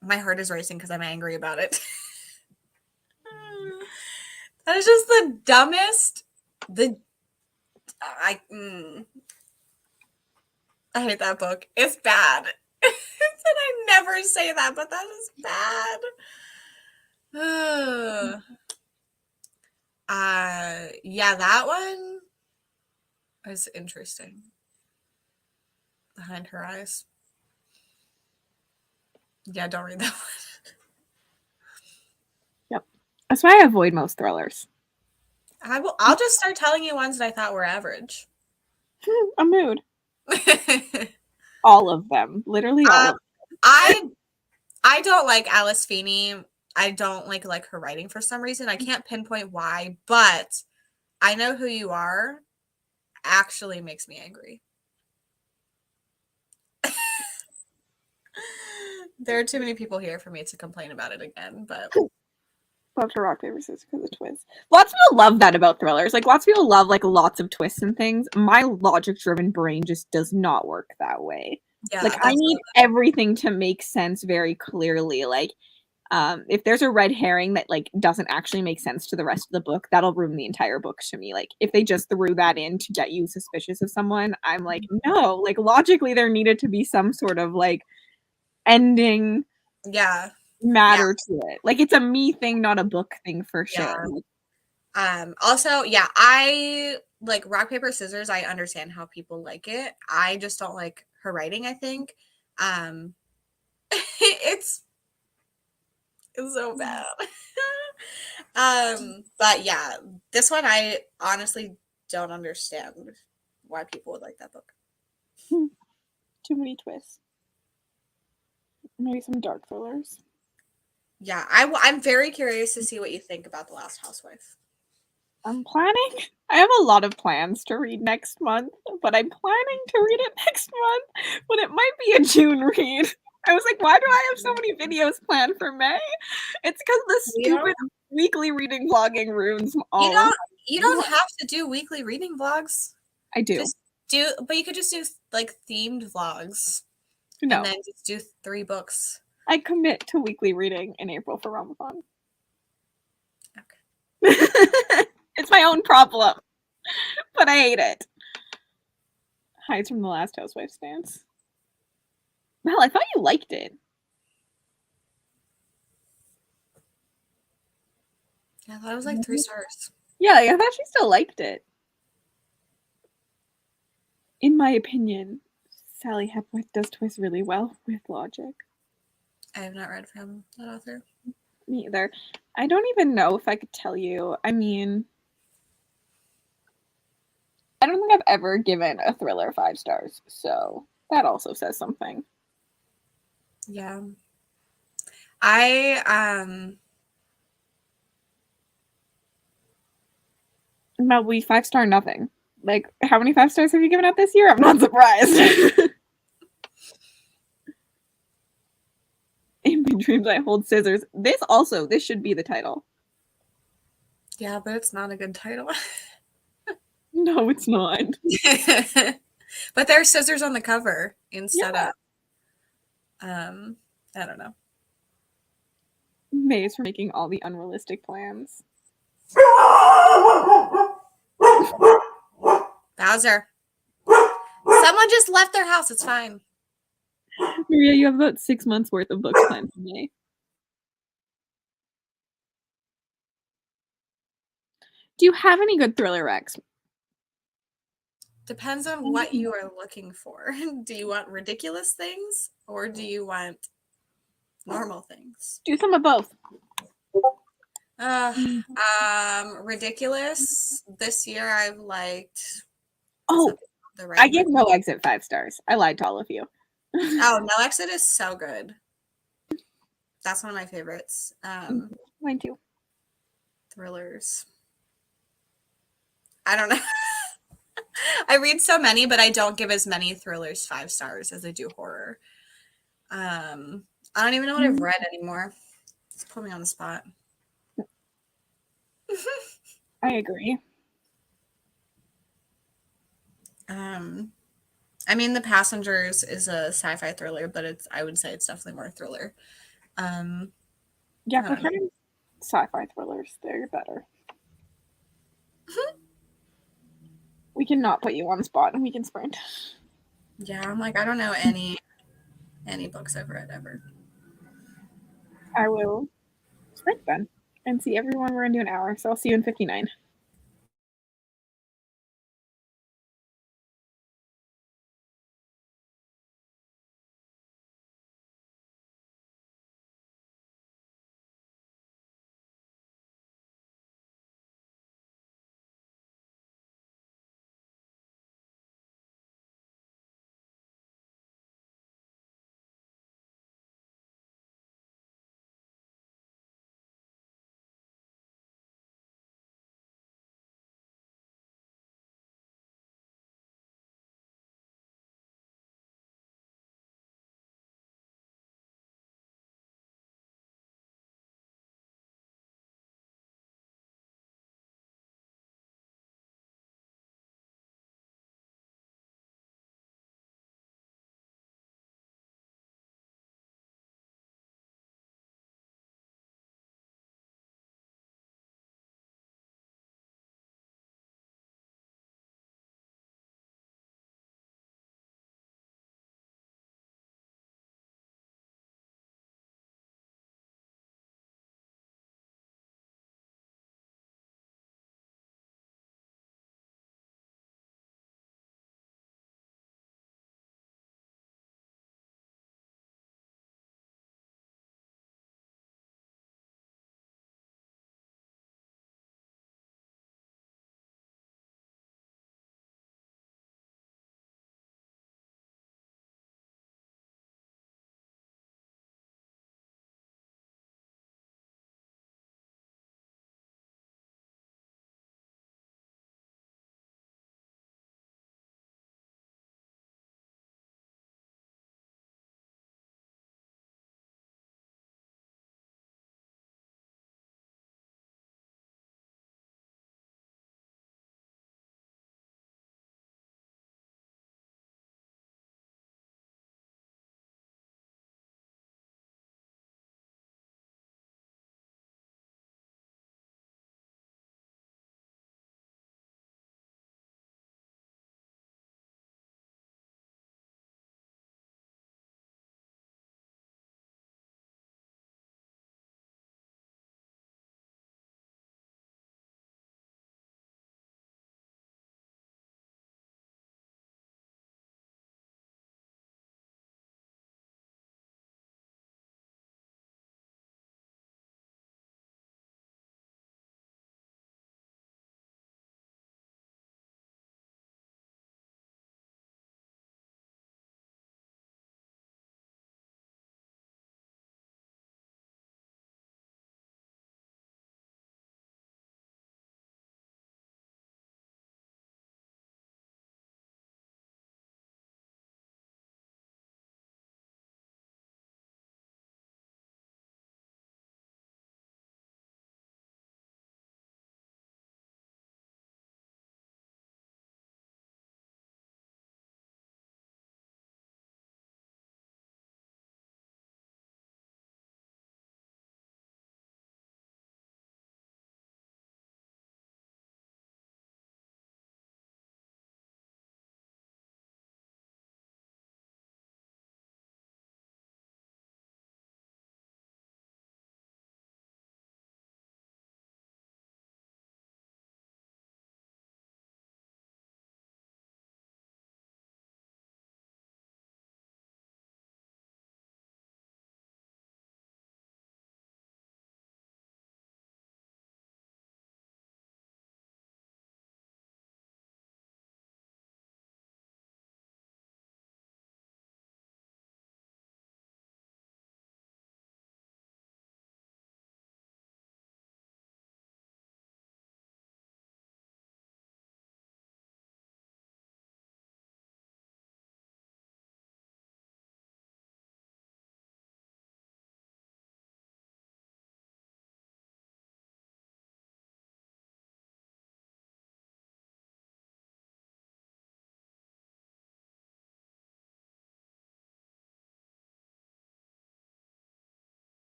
my heart is racing because I'm angry about it. That is just the dumbest. I hate that book. It's bad. And I never say that, but that is bad. Yeah, that one is interesting. Behind Her Eyes. Yeah, don't read that one. Yep. That's why I avoid most thrillers. I'll just start telling you ones that I thought were average. A mood. All of them. Literally all of them. I don't like Alice Feeney. I don't like her writing for some reason. I can't pinpoint why, but I Know Who You Are actually makes me angry. There are too many people here for me to complain about it again, but love to rock, paper, scissors because of twists. Lots of people love that about thrillers. Like, lots of people love like lots of twists and things. My logic-driven brain just does not work that way. yeah, like, I need everything to make sense very clearly. Like, if there's a red herring that like doesn't actually make sense to the rest of the book, that'll ruin the entire book to me. Like, if they just threw that in to get you suspicious of someone, I'm like, no. Like, logically, there needed to be some sort of like ending. Matter to it. Like, it's a me thing, not a book thing for sure. Also, yeah, I like rock, paper, scissors. I understand how people like it. I just don't like her writing, I think. It's so bad. But yeah, this one I honestly don't understand why people would like that book. Too many twists. Maybe some dark thrillers. Yeah, I'm very curious to see what you think about The Last Housewife. I'm planning. I have a lot of plans to read next month, but I'm planning to read it next month. But it might be a June read. I was like, why do I have so many videos planned for May? It's because the stupid weekly reading vlogging ruins all. You don't have to do weekly reading vlogs. I do. But you could just do like themed vlogs. No. And then just do 3 books. I commit to weekly reading in April for Realmathon. Okay. It's my own problem. But I hate it. Hides from The Last Housewife stance. Well, I thought you liked it. Yeah, I thought it was like 3 stars. Yeah, I thought she still liked it. In my opinion, Sally Hepworth does twist really well with logic. I have not read from that author. Me either. I don't even know if I could tell you. I mean, I don't think I've ever given a thriller 5 stars, so that also says something. Yeah. Mel, we 5-star nothing. Like, how many 5 stars have you given out this year? I'm not surprised. In my dreams, I hold scissors. This should be the title. Yeah, but it's not a good title. No, it's not. But there are scissors on the cover instead of, I don't know. Maze for making all the unrealistic plans. Bowser. Someone just left their house. It's fine. Maria, you have about 6 months worth of books planned for May. Do you have any good thriller recs? Depends on what you are looking for. Do you want ridiculous things or do you want normal things? Do some of both. Ridiculous. This year I've liked. Oh, the I gave No Exit 5 stars. I lied to all of you. Oh, No Exit is so good. That's one of my favorites. Mine too. Thrillers. I don't know. I read so many, but I don't give as many thrillers 5 stars as I do horror. I don't even know what I've read anymore. It's put me on the spot. I agree. I mean, The Passengers is a sci-fi thriller, but I would say it's definitely more thriller. Yeah, for kind of sci-fi thrillers, they're better. We cannot put you on the spot and we can sprint. Yeah, I'm like, I don't know any books I've read ever. I will sprint then and see everyone. We're into an hour, so I'll see you in 59.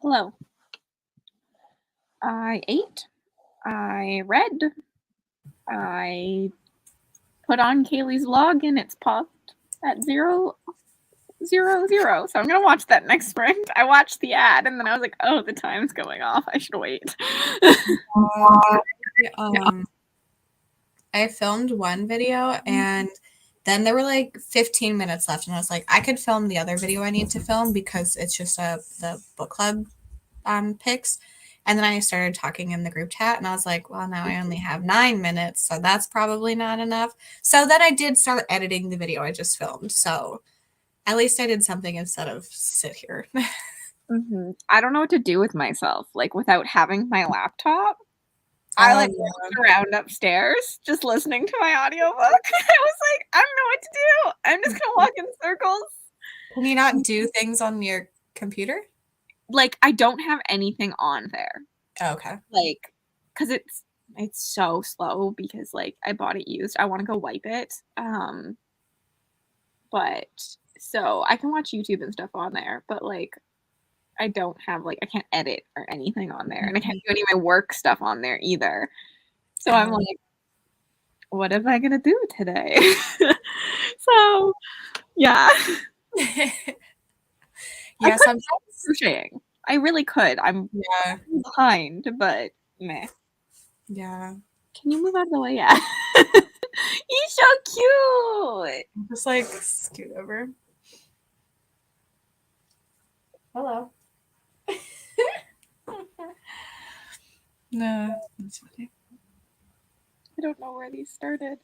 Hello. I ate. I read. I put on Kaylee's vlog and it's paused at 0:00. So I'm gonna watch that next sprint. I watched the ad and then I was like, oh, the time's going off. I should wait. I filmed one video and then there were like 15 minutes left and I was like, I could film the other video I need to film because it's just the book club picks. And then I started talking in the group chat and I was like, well, now I only have 9 minutes, so that's probably not enough. So then I did start editing the video I just filmed. So at least I did something instead of sit here. I don't know what to do with myself, like without having my laptop. I walked around upstairs just listening to my audiobook. I was like, I don't know what to do. I'm just gonna walk in circles. Can you not do things on your computer? Like, I don't have anything on there. Oh, okay. Like, because it's so slow because like I bought it used. I want to go wipe it. But so I can watch YouTube and stuff on there, but like I don't have like I can't edit or anything on there, and I can't do any of my work stuff on there either. So I'm like, what am I gonna do today? So yeah. Yeah, sometimes crocheting. I really could. I'm behind, but meh. Yeah. Can you move out of the way? Yeah. He's so cute. Just like scoot over. Hello. No, that's funny. I don't know where these started.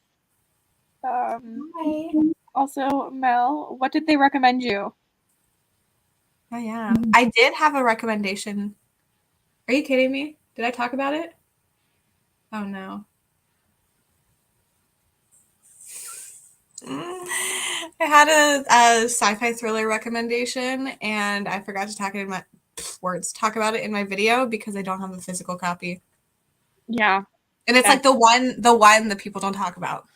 Also, Mel, what did they recommend you? Oh yeah, I did have a recommendation. Are you kidding me? Did I talk about it? Oh no. I had a sci-fi thriller recommendation, and I forgot to talk about it in my video because I don't have a physical copy. Yeah, and it's like the one that people don't talk about.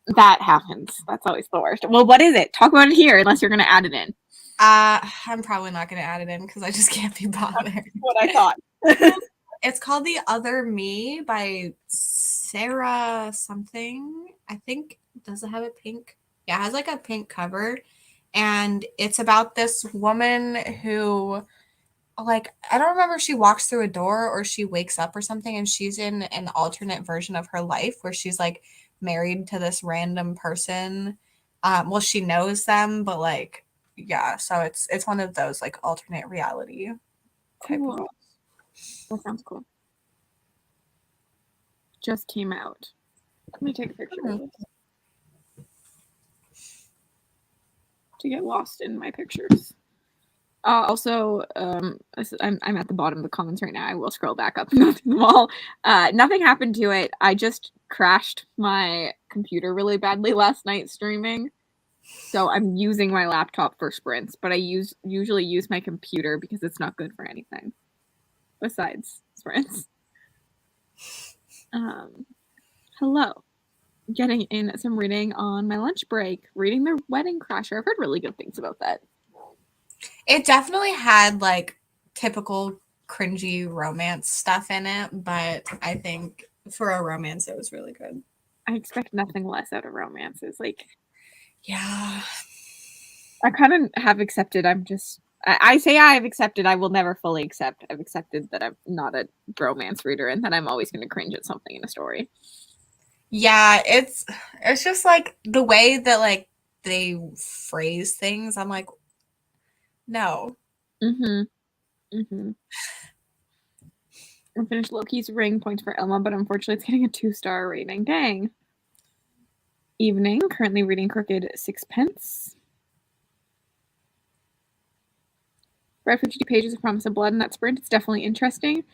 That happens. That's always the worst. Well, what is it? Talk about it here, unless you're going to add it in. I'm probably not going to add it in because I just can't be bothered. That's what I thought. It's called The Other Me by Sarah something. I think, does it have a pink? Yeah, it has like a pink cover. And it's about this woman who, like, I don't remember if she walks through a door or she wakes up or something, and she's in an alternate version of her life where she's like married to this random person. Well, she knows them, but like, yeah, so it's one of those like alternate reality type of. That sounds cool. Just came out. Let me take a picture of this to get lost in my pictures. Also, I'm at the bottom of the comments right now. I will scroll back up and go through them all. Nothing happened to it. I just crashed my computer really badly last night streaming. So I'm using my laptop for sprints, but I usually use my computer because it's not good for anything besides sprints. Hello. Getting in some reading on my lunch break. Reading The Wedding Crasher. I've heard really good things about that. It definitely had like typical cringy romance stuff in it, but I think for a romance, it was really good. I expect nothing less out of romances. Like, yeah. I kind of have accepted. I say I've accepted. I will never fully accept. I've accepted that I'm not a romance reader and that I'm always going to cringe at something in a story. Yeah, it's just like the way that like they phrase things. I'm like, no. I finished Loki's Ring, points for Elma, but unfortunately it's getting a 2-star rating. Dang. Evening, currently reading Crooked Sixpence. Read 52 pages of Promise of Blood in that sprint. It's definitely interesting.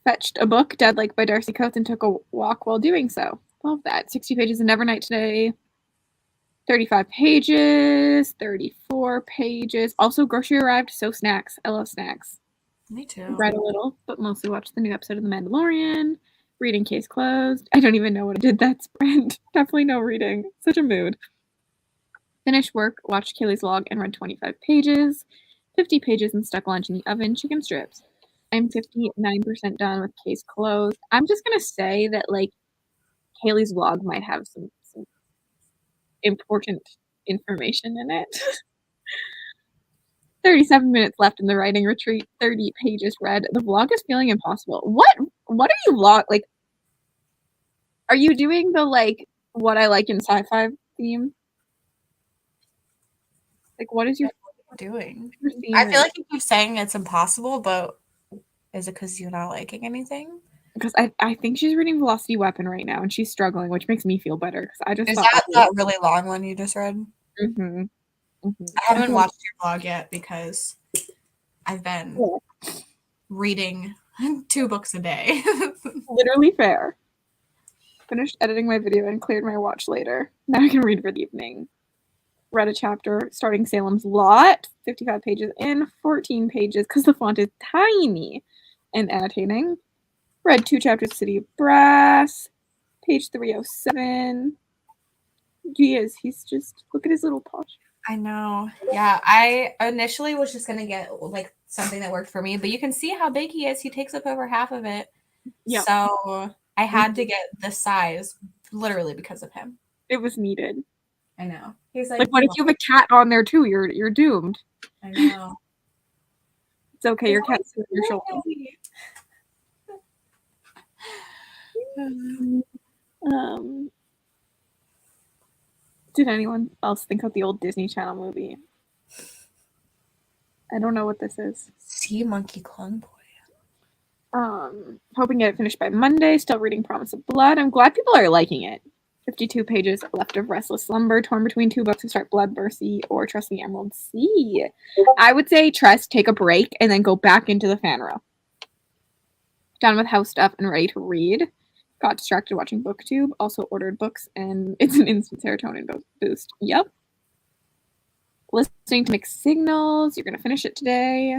Fetched a book, Dead Like by Darcy Coates, and took a walk while doing so. Love that. 60 pages of Nevernight today. 35 pages. 34 pages. Also, grocery arrived, so snacks. I love snacks. Me too. Read a little, but mostly watched the new episode of The Mandalorian. Reading Case Closed. I don't even know what I did that sprint. Definitely no reading. Such a mood. Finished work, watched Kaylee's vlog, and read 25 pages. 50 pages and stuck lunch in the oven. Chicken strips. I'm 59% done with case closed. I'm just gonna say that like Haley's vlog might have some important information in it. 37 minutes left in the writing retreat, 30 pages read. The vlog is feeling impossible. What are you vlog like? Are you doing the like what I like in sci-fi theme? Like what is your doing? theme? I feel like you keep saying it's impossible, but is it because you're not liking anything? Because I think she's reading Velocity Weapon right now and she's struggling, which makes me feel better because I just Is thought that really long one you just read? Mm-hmm. Mm-hmm. I haven't watched your vlog yet because I've been reading 2 books a day. Literally fair. Finished editing my video and cleared my watch later. Now I can read for the evening. Read a chapter starting Salem's Lot, 55 pages in, 14 pages because the font is tiny, and annotating. Read 2 chapters of City of Brass, page 307. He's just, look at his little posture. I know. Yeah, I initially was just going to get like something that worked for me, but you can see how big he is. He takes up over half of it. Yeah. So I had to get this size literally because of him. It was needed. I know. He's like what if you have a cat on there too? You're doomed. I know. It's okay. Your cat's on your shoulder. Did anyone else think of the old Disney Channel movie? I don't know what this is. Sea Monkey Clone Boy. Hoping to get it finished by Monday. Still reading Promise of Blood. I'm glad people are liking it. 52 pages left of Restless Slumber, torn between 2 books to start Blood Mercy or Trust the Emerald Sea. I would say Trust, take a break, and then go back into the fan row. Done with house stuff and ready to read. Got distracted watching BookTube. Also ordered books, and it's an instant serotonin boost. Yep. Listening to Mixed Signals. You're going to finish it today.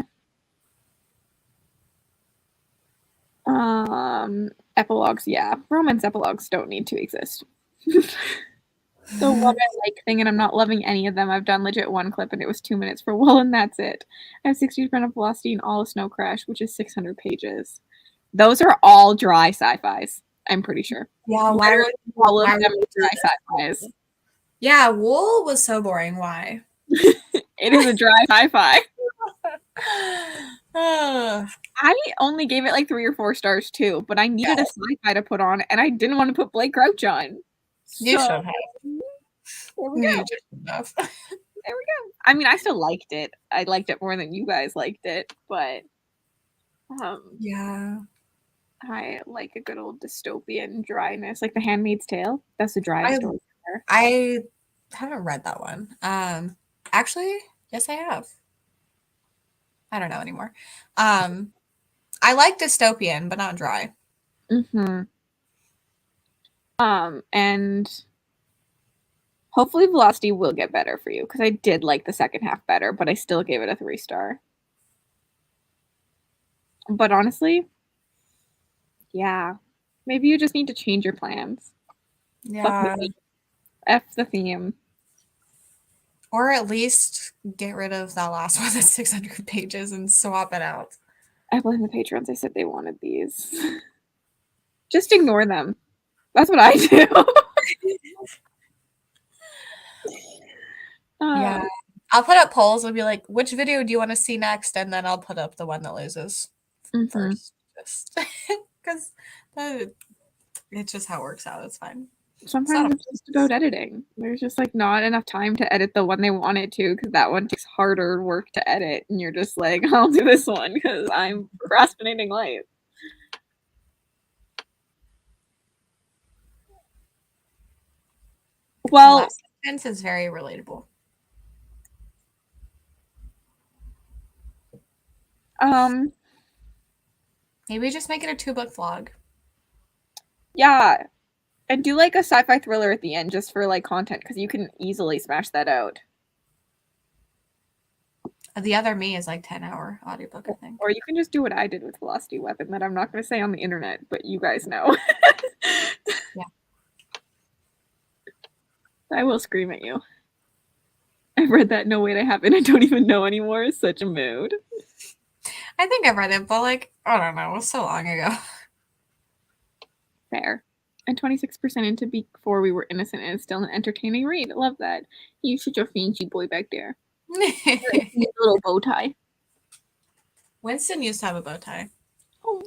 Epilogues, yeah. Romance epilogues don't need to exist. The one I like thing, and I'm not loving any of them. I've done legit 1 clip, and it was 2 minutes for Wool, and that's it. I have 60% of Velocity and all of Snow Crash, which is 600 pages. Those are all dry sci-fis, I'm pretty sure. Yeah, why would all of them dry sci-fis? Yeah, Wool was so boring. Why? It is a dry sci-fi. I only gave it like 3 or 4 stars too, but I needed a sci-fi to put on, and I didn't want to put Blake Crouch on. You should have. There we go. There we go. I mean, I still liked it. I liked it more than you guys liked it, but yeah, I like a good old dystopian dryness, like The Handmaid's Tale. That's the driest story ever. I haven't read that one. Actually, yes, I have. I don't know anymore. I like dystopian, but not dry. Mm-hmm. And hopefully Velocity will get better for you, because I did like the second half better, but I still gave it a 3-star. But honestly, yeah, maybe you just need to change your plans. Yeah. F the theme. Or at least get rid of that last one that's 600 pages and swap it out. I blame the patrons. I said they wanted these. Just ignore them. That's what I do. Yeah. I'll put up polls and be like, which video do you want to see next? And then I'll put up the one that loses first. Just because it's just how it works out. It's fine. Sometimes it's just about editing. There's just like not enough time to edit the one they wanted to, because that one takes harder work to edit, and you're just like, I'll do this one because I'm procrastinating life. Well, last sentence is very relatable. Maybe just make it a 2-book vlog. Yeah. And do like a sci-fi thriller at the end just for like content, because you can easily smash that out. The Other Me is like 10-hour audiobook, I think. Or you can just do what I did with Velocity Weapon that I'm not going to say on the internet, but you guys know. Yeah. I will scream at you. I've read that. No, wait, I haven't. I don't even know anymore. It's such a mood. I think I've read it, but like, I don't know. It was so long ago. Fair. And 26% into Before We Were Innocent, and it's still an entertaining read. I love that. He's such a fancy boy back there. Little bow tie. Winston used to have a bow tie. Oh.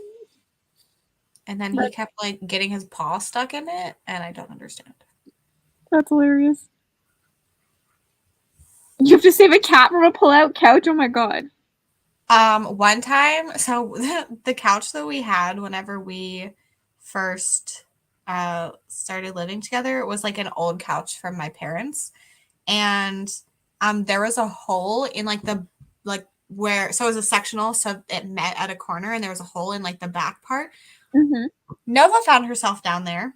And then he kept like getting his paw stuck in it, and I don't understand. That's hilarious. You have to save a cat from a pull-out couch? Oh my god. One time, so the couch that we had whenever we first started living together was like an old couch from my parents, and there was a hole in like the where, so it was a sectional, so it met at a corner, and there was a hole in like the back part. Nova found herself down there.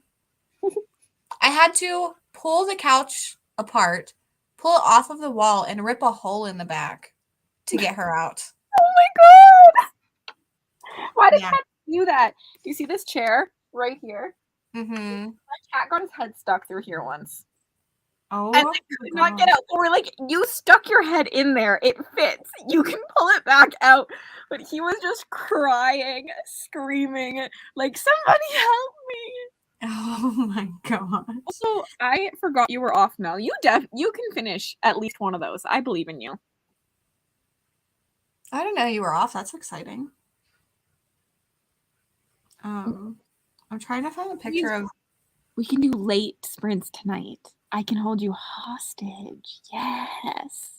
I had to pull the couch apart, pull it off of the wall, and rip a hole in the back to get her out. Oh my god! Why did cats do that? Do you see this chair right here? Mm-hmm. My cat got his head stuck through here once. Oh, and like, could not get out. We're like, you stuck your head in there. It fits. You can pull it back out. But he was just crying, screaming, like, somebody help me. Oh my god. Also, I forgot you were off, Mel. You can finish at least one of those. I believe in you. I didn't know you were off. That's exciting. I'm trying to find a picture of. We can do late sprints tonight. I can hold you hostage. Yes.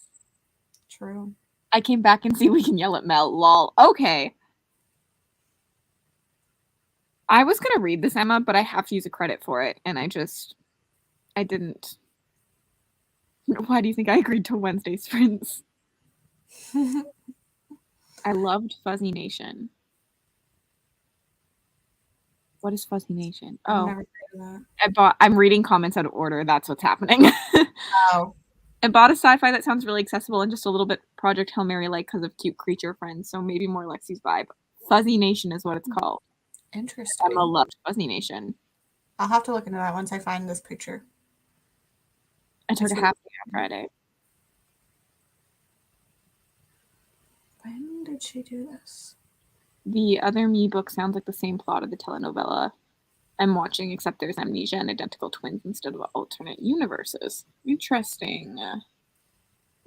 True. I came back and see we can yell at Mel. Lol. Okay. I was going to read this, Emma, but I have to use a credit for it, and I didn't. Why do you think I agreed to Wednesday sprints? I loved Fuzzy Nation. What is Fuzzy Nation? Oh, never heard of that. I'm reading comments out of order. That's what's happening. Oh. I bought a sci-fi that sounds really accessible and just a little bit Project Hail Mary-like because of cute creature friends, so maybe more Lexi's vibe. Fuzzy Nation is what it's called. Interesting. Emma loved Fuzzy Nation. I'll have to look into that once I find this picture. I took a half day on Friday. When did she do this? The Other Me book sounds like the same plot of the telenovela I'm watching, except there's amnesia and identical twins instead of alternate universes. Interesting.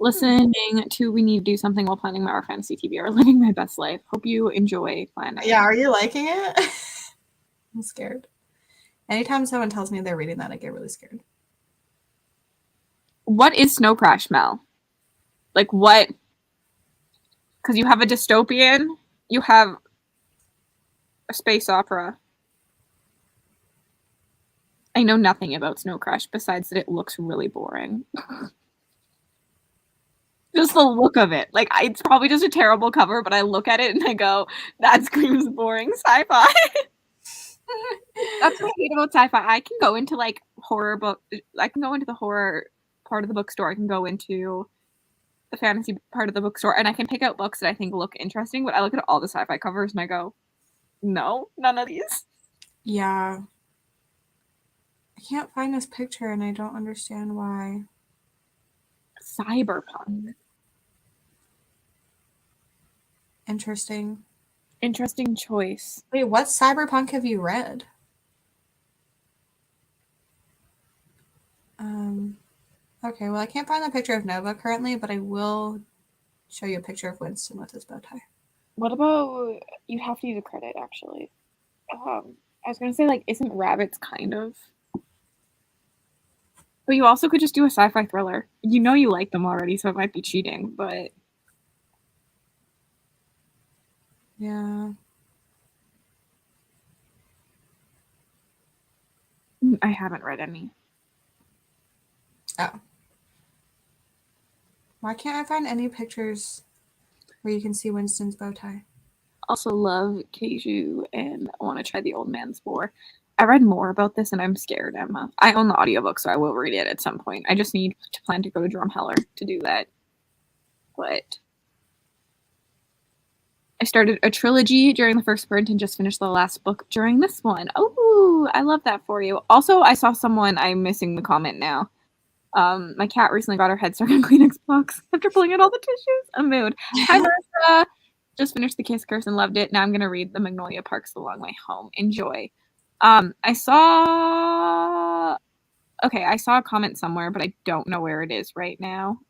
Listening to We Need to Do Something While Planning My Fantasy TV or Living My Best Life. Hope you enjoy planning. Yeah, are you liking it? I'm scared. Anytime someone tells me they're reading that, I get really scared. What is Snow Crash, Mel? Like, what? Because you have a dystopian, you have a space opera. I know nothing about Snow Crash besides that it looks really boring. Just the look of it. Like, it's probably just a terrible cover, but I look at it and I go, that screams boring sci-fi. That's what I hate about sci-fi. I can go into, like, horror book. I can go into the horror part of the bookstore. I can go into the fantasy part of the bookstore, and I can pick out books that I think look interesting, but I look at all the sci-fi covers and I go, no, none of these. Yeah. I can't find this picture, and I don't understand why. Cyberpunk. Interesting. Interesting choice. Wait, what cyberpunk have you read? Okay, well, I can't find the picture of Nova currently, but I will show you a picture of Winston with his bow tie. What about, you have to use a credit, actually. I was going to say, like, isn't Rabbits kind of? But you also could just do a sci-fi thriller. You know you like them already, so it might be cheating, but... Yeah. I haven't read any. Oh. Why can't I find any pictures where you can see Winston's bow tie? Also love Keiju and I want to try The Old Man's War. I read more about this and I'm scared, Emma. I own the audiobook, so I will read it at some point. I just need to plan to go to Drumheller to do that. But I started a trilogy during the first sprint and just finished the last book during this one. Oh, I love that for you. Also, I saw someone, I'm missing the comment now. My cat recently got her head stuck in a Kleenex box after pulling out all the tissues. A mood. Hi, Martha. Just finished The Kiss Curse and loved it. Now I'm going to read The Magnolia Parks the long way home. Enjoy. I saw a comment somewhere, but I don't know where it is right now,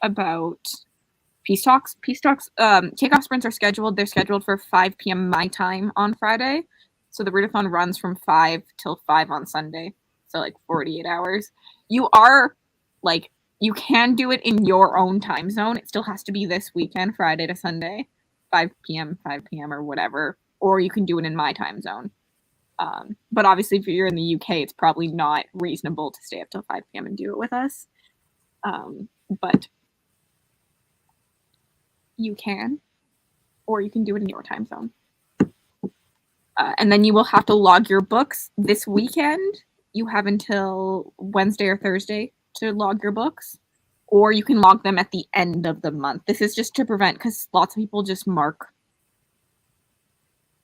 about Peace Talks. Kickoff sprints are scheduled. They're scheduled for 5 p.m. my time on Friday. So the readathon runs from 5 till 5 on Sunday. So 48 hours. You can do it in your own time zone. It still has to be this weekend, Friday to Sunday, 5 p.m., or whatever. Or you can do it in my time zone. But obviously, if you're in the UK, it's probably not reasonable to stay up till 5 p.m. and do it with us. But you can, or you can do it in your time zone. And then you will have to log your books this weekend. You have until Wednesday or Thursday to log your books, or you can log them at the end of the month. This is just to prevent, because lots of people just mark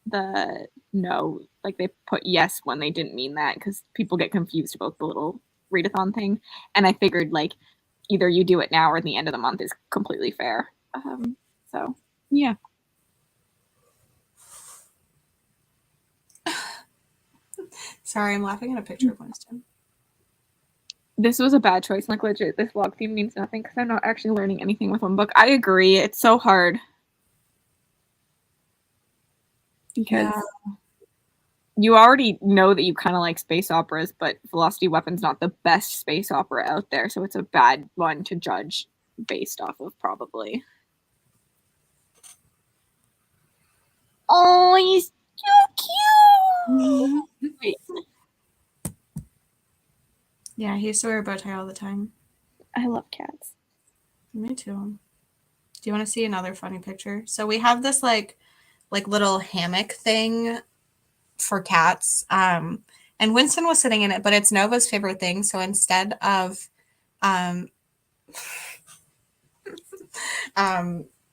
the no, they put yes when they didn't mean that, because people get confused about the little readathon thing. And I figured either you do it now or at the end of the month is completely fair. So yeah. Sorry, I'm laughing at a picture of Winston. This was a bad choice. Legit, this vlog theme means nothing because I'm not actually learning anything with one book. I agree. It's so hard. Because you already know that you kind of like space operas, but Velocity Weapon's not the best space opera out there, so it's a bad one to judge based off of, probably. Oh, he's so cute! Wait. Yeah, he used to wear a bow tie all the time. I love cats. Me too. Do you want to see another funny picture? So we have this little hammock thing for cats. And Winston was sitting in it, but it's Nova's favorite thing. So instead of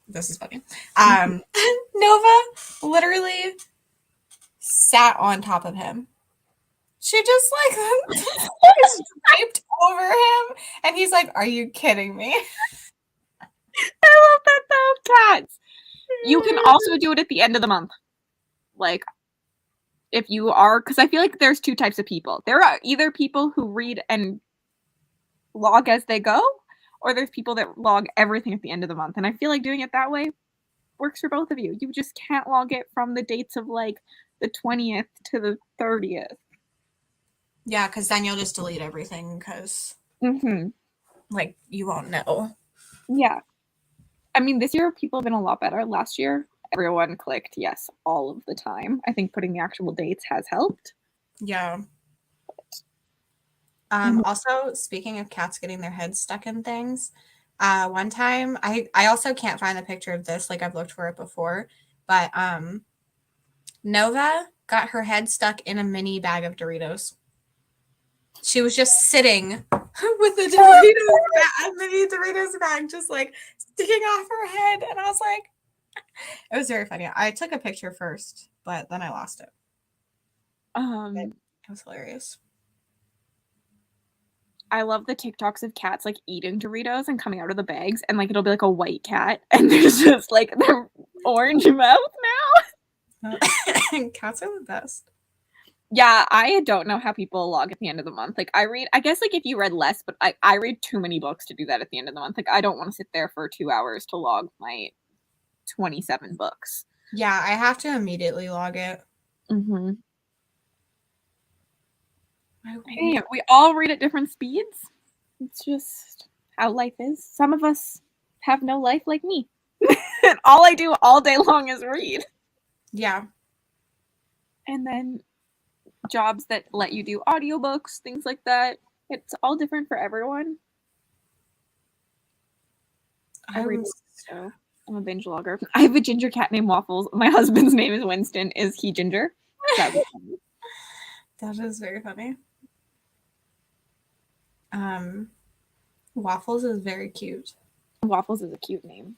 this is funny. Nova literally sat on top of him. She just draped over him, and he's like, "Are you kidding me?" I love that though, cats. You can also do it at the end of the month. If you are, because I feel like there's two types of people. There are either people who read and log as they go, or there's people that log everything at the end of the month. And I feel like doing it that way works for both of you. You just can't log it from the dates of the 20th to the 30th. Yeah, because then you'll just delete everything because you won't know. Yeah. I mean, this year people have been a lot better. Last year, everyone clicked yes all of the time. I think putting the actual dates has helped. Yeah. Also, speaking of cats getting their heads stuck in things, one time I also can't find the picture of this. I've looked for it before, but Nova got her head stuck in a mini bag of Doritos. She was just sitting with a mini Doritos bag, just sticking off her head, and I was like, it was very funny. I took a picture first, but then I lost it. It was hilarious. I love the TikToks of cats eating Doritos and coming out of the bags, and it'll be a white cat, and there's just their orange mouth now. Cats are the best. Yeah, I don't know how people log at the end of the month. I guess if you read less, but I read too many books to do that at the end of the month. I don't want to sit there for 2 hours to log my 27 books. Yeah, I have to immediately log it. Hey, we all read at different speeds. It's just how life is. Some of us have no life like me. And all I do all day long is read. Yeah. And then jobs that let you do audiobooks, things like that. It's all different for everyone. I read books, so I'm a binge logger. I have a ginger cat named Waffles. My husband's name is Winston. Is he ginger? That is very funny. Waffles is very cute. Waffles is a cute name.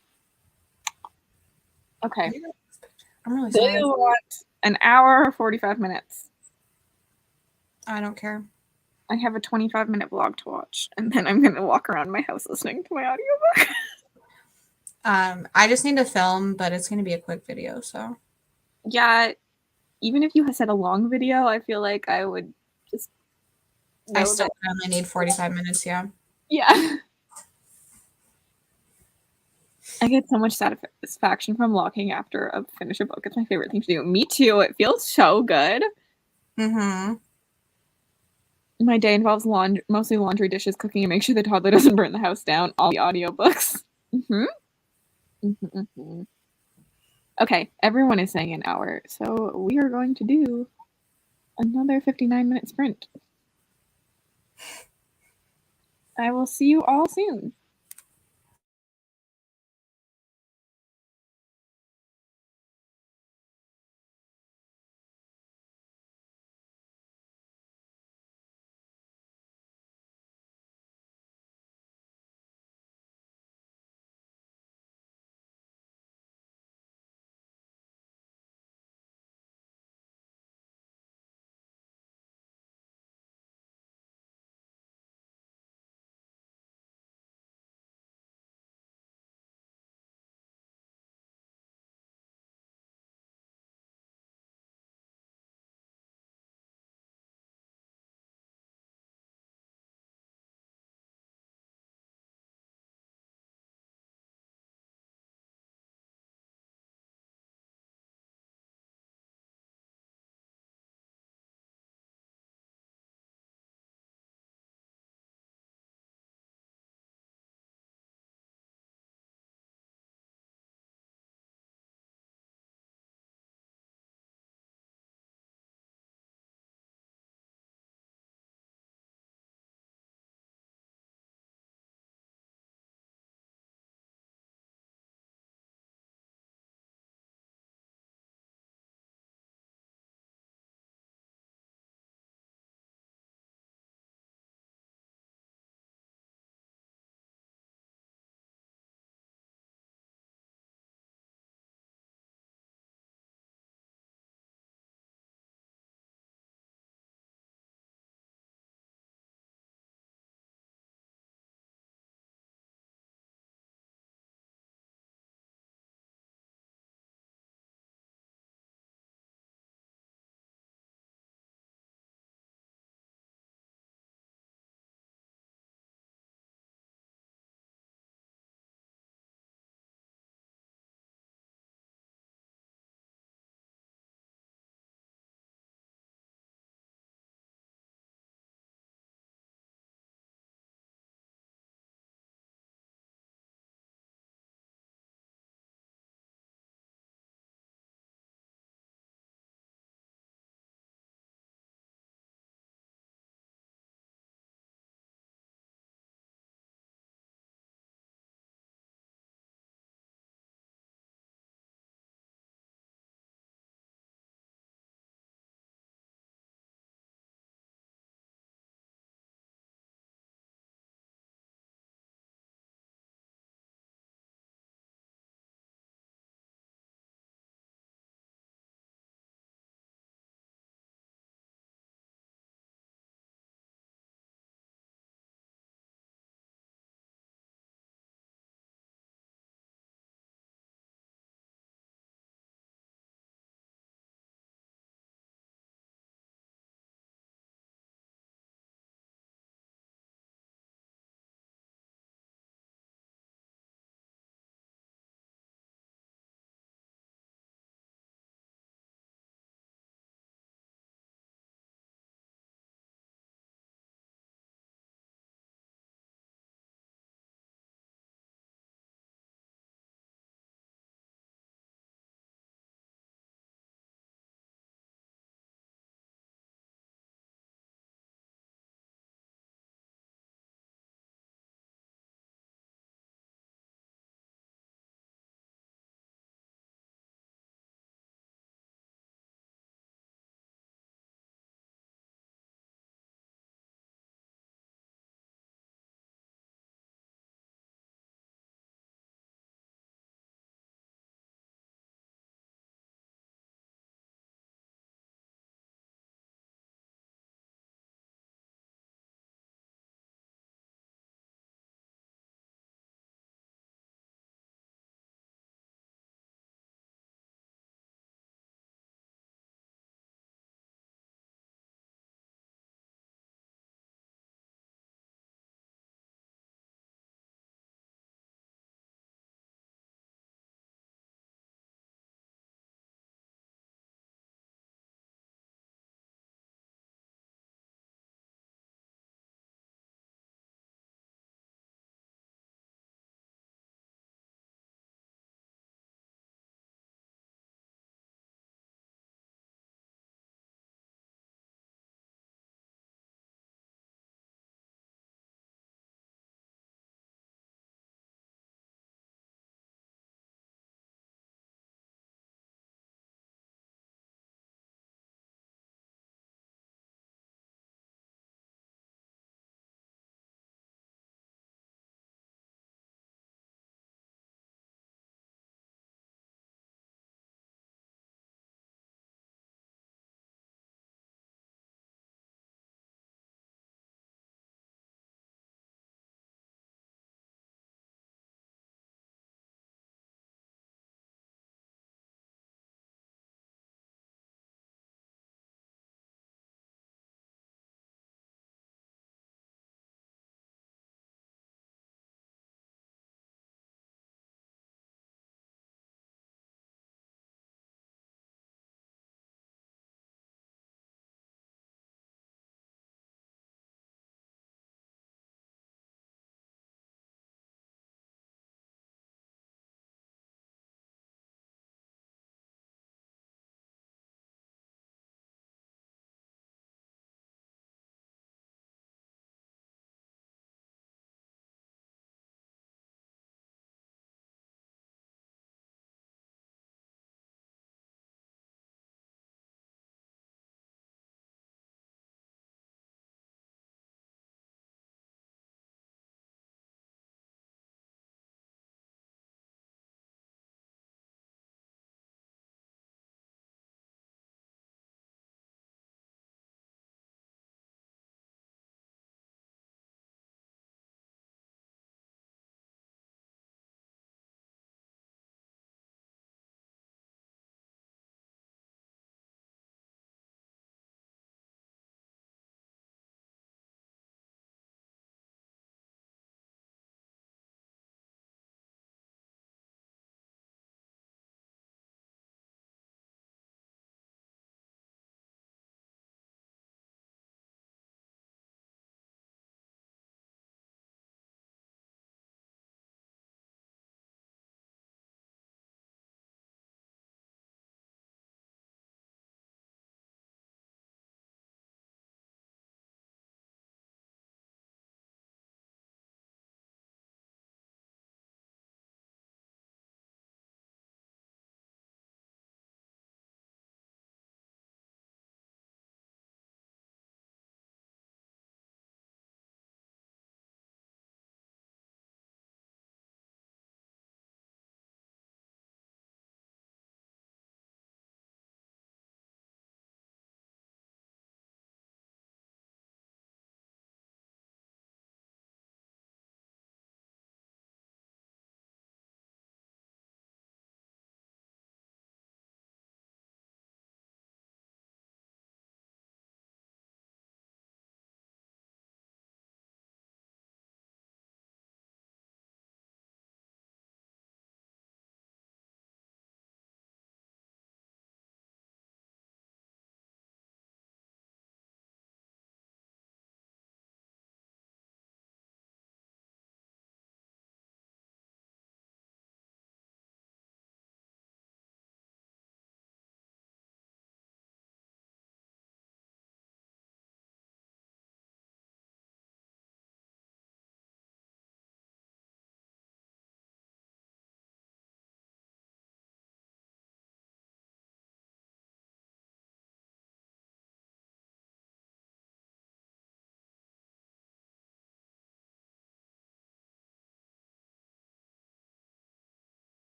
Okay. I'm really sorry. Do you want an hour or 45 minutes? I don't care. I have a 25-minute vlog to watch, and then I'm going to walk around my house listening to my audiobook. I just need to film, but it's going to be a quick video, so. Yeah, even if you had said a long video, I feel like I would just know I still that. only need 45 minutes, yeah. Yeah. I get so much satisfaction from walking after I finish a book. It's my favorite thing to do. Me too. It feels so good. Mm-hmm. My day involves mostly laundry, dishes, cooking, and make sure the toddler doesn't burn the house down. All the audiobooks. Mm-hmm. Mm-hmm, mm-hmm. Okay, everyone is saying an hour, so we are going to do another 59-minute sprint. I will see you all soon.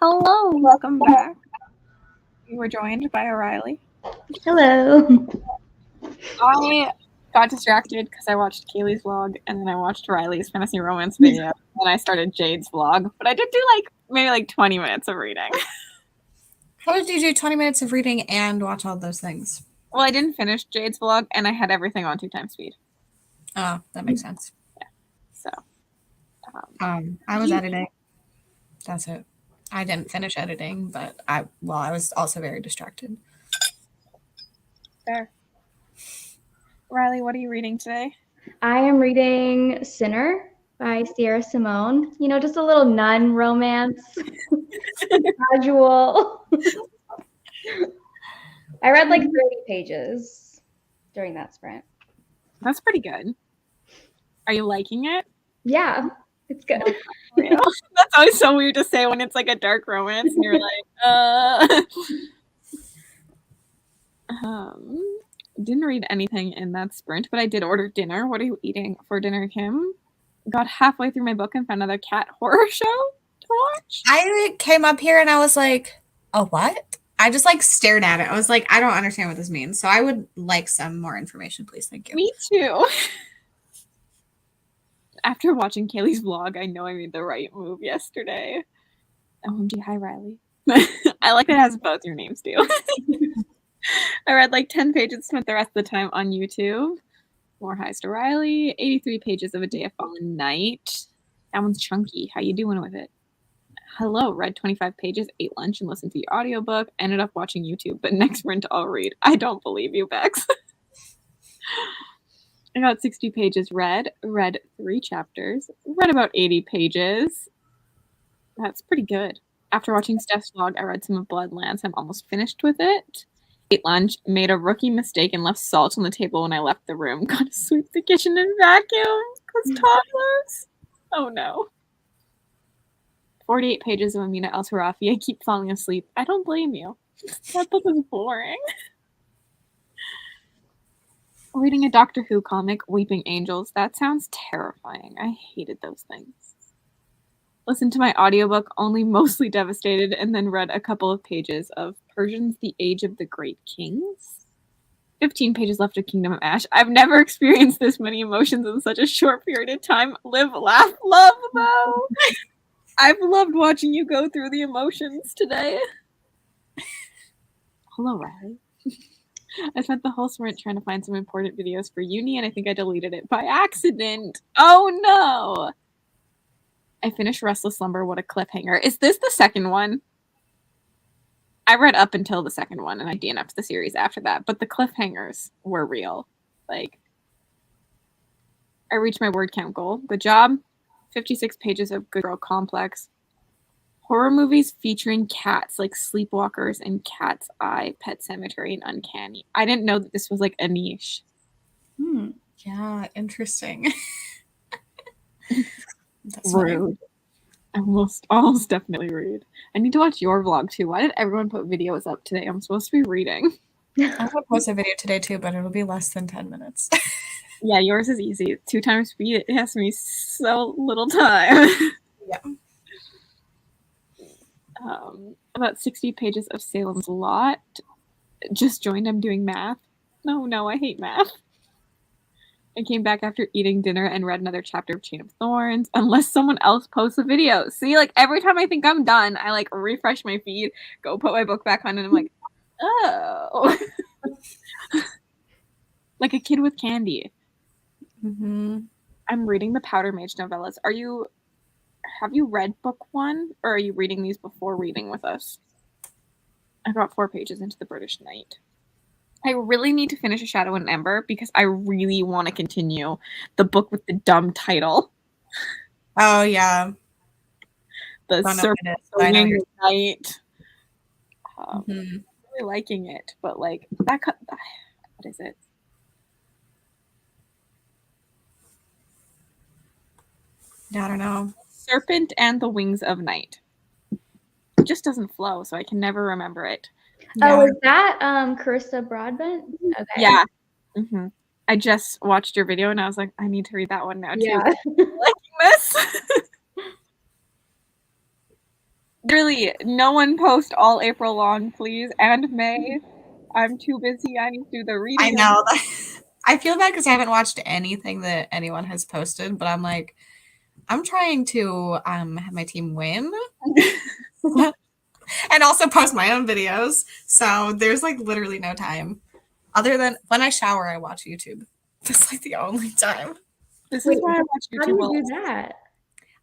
Hello, welcome back. You were joined by O'Reilly. Hello. I got distracted because I watched Kaylee's vlog and then I watched Riley's fantasy romance video and I started Jade's vlog. But I did do maybe 20 minutes of reading. How did you do 20 minutes of reading and watch all those things? Well, I didn't finish Jade's vlog and I had everything on 2x speed. Oh, that makes sense. Yeah. So. I was editing. That's it. I didn't finish editing, but I was also very distracted. Fair. Riley, what are you reading today? I am reading Sinner by Sierra Simone. You know, just a little nun romance. Casual. I read 30 pages during that sprint. That's pretty good. Are you liking it? Yeah, it's good. That's always so weird to say when it's a dark romance and you're didn't read anything in that sprint, but I did order dinner. What are you eating for dinner, Kim? Got halfway through my book and found another cat horror show to watch. I came up here and I was like, "A what?" I just stared at it. I was like, "I don't understand what this means." So I would like some more information, please. Thank you. Me too. After watching Kaylee's vlog, I know I made the right move yesterday. OMG, hi Riley. I like that it has both your names too. I read 10 pages, spent the rest of the time on YouTube. More highs to Riley. 83 pages of A Day of Fallen Night. That one's chunky. How you doing with it? Hello, read 25 pages, ate lunch, and listened to the audiobook. Ended up watching YouTube, but next sprint I'll read. I don't believe you, Bex. I got 60 pages read 3 chapters, read about 80 pages. That's pretty good. After watching Steph's vlog, I read some of Bloodlands. I'm almost finished with it. Ate lunch, made a rookie mistake and left salt on the table when I left the room. Gotta sweep the kitchen and vacuum because toddlers. Oh no. 48 pages of Amina El-Tarafi. I keep falling asleep. I don't blame you. That book is boring. Reading a Doctor Who comic, Weeping Angels. That sounds terrifying. I hated those things. Listened to my audiobook, Only Mostly Devastated, and then read a couple of pages of Persians, The Age of the Great Kings. 15 pages left of Kingdom of Ash. I've never experienced this many emotions in such a short period of time. Live, laugh, love, though. I've loved watching you go through the emotions today. Hello, Riley. I spent the whole sprint trying to find some important videos for uni, and I think I deleted it by accident. Oh, no. I finished Restless Slumber. What a cliffhanger. Is this the second one? I read up until the second one, and I DNF'd the series after that, but the cliffhangers were real. I reached my word count goal. Good job. 56 pages of Good Girl Complex. Horror movies featuring cats, like Sleepwalkers and Cat's Eye, Pet Sematary, and Uncanny. I didn't know that this was a niche. Yeah, interesting. That's rude. Almost definitely rude. I need to watch your vlog too. Why did everyone put videos up today? I'm supposed to be reading. I'm gonna post a video today too, but it'll be less than 10 minutes. Yeah, yours is easy. 2 times speed. It has me so little time. Yeah. About 60 pages of Salem's Lot. Just joined. I'm doing math. No, I hate math. I came back after eating dinner and read another chapter of Chain of Thorns, unless someone else posts a video. See, every time I think I'm done, I refresh my feed, go put my book back on, and I'm like, oh. Like a kid with candy. Mm-hmm. I'm reading the Powder Mage novellas. Have you read book 1, or are you reading these before reading with us? I got 4 pages into The British Knight. I really need to finish A Shadow and Ember because I really want to continue the book with the dumb title. Oh, yeah. The Serpent Winged Knight. Really liking it, but what is it? I don't know. Serpent and the Wings of Night. It just doesn't flow, so I can never remember it. Yeah. Oh, is that Carissa Broadbent? Okay. Yeah. Mm-hmm. I just watched your video and I was like, I need to read that one now too. Yeah. Liking this. Really, no one post all April long, please, and May. I'm too busy. I need to do the reading. I know. I feel bad because I haven't watched anything that anyone has posted, but I'm like, I'm trying to have my team win. And also post my own videos. So there's like literally no time. Other than when I shower, I watch YouTube. That's like the only time. This Wait, is why I watch YouTube. how do you do that?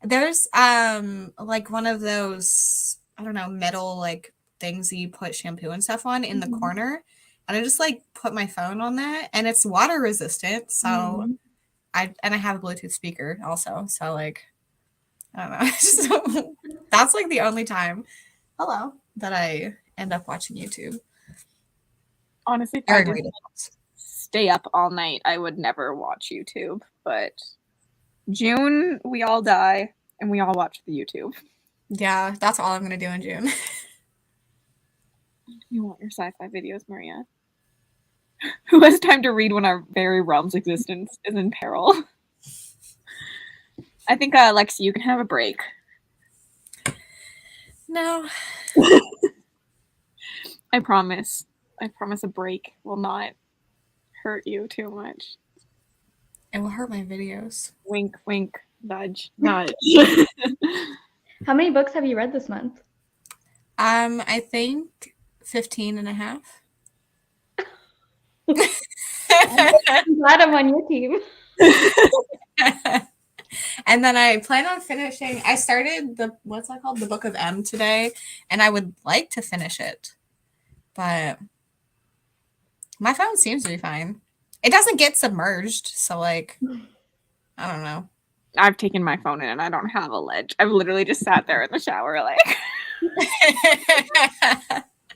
There's like one of those, I don't know, metal like things that you put shampoo and stuff on in the corner. And I just like put my phone on that and it's water resistant. So I have a Bluetooth speaker also. So like I don't know. That's like the only time that I end up watching YouTube. Honestly, if I didn't stay up all night, I would never watch YouTube. But June, we all die and we all watch the YouTube. Yeah, that's all I'm gonna do in June. You want your sci-fi videos, Maria? Who has time to read when our very realm's existence is in peril? I think, Lexi, you can have a break. No. I promise. I promise a break will not hurt you too much. It will hurt my videos. Wink, wink, nudge, nudge. How many books have you read this month? I think 15 and a half. I'm glad I'm on your team. And then I plan on finishing. I started what's that called? The Book of M today, and I would like to finish it, but my phone seems to be fine. It doesn't get submerged, so like, I don't know. I've taken my phone in and I don't have a ledge. I've literally just sat there in the shower, like.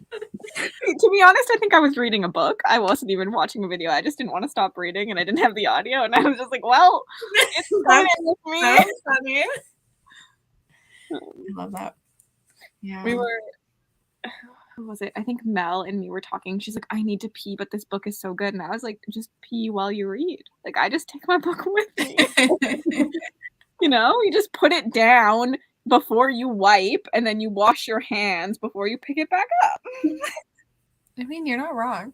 To be honest, I think I was reading a book. I wasn't even watching a video. I just didn't want to stop reading, and I didn't have the audio, and I was just like, "Well, it's fine with me." So funny. I love that. Yeah, we were. Who was it? I think Mel and me were talking. She's like, "I need to pee, but this book is so good," and I was like, "Just pee while you read." Like, I just take my book with me. You know, you just put it down before you wipe, and then you wash your hands before you pick it back up. I mean, you're not wrong.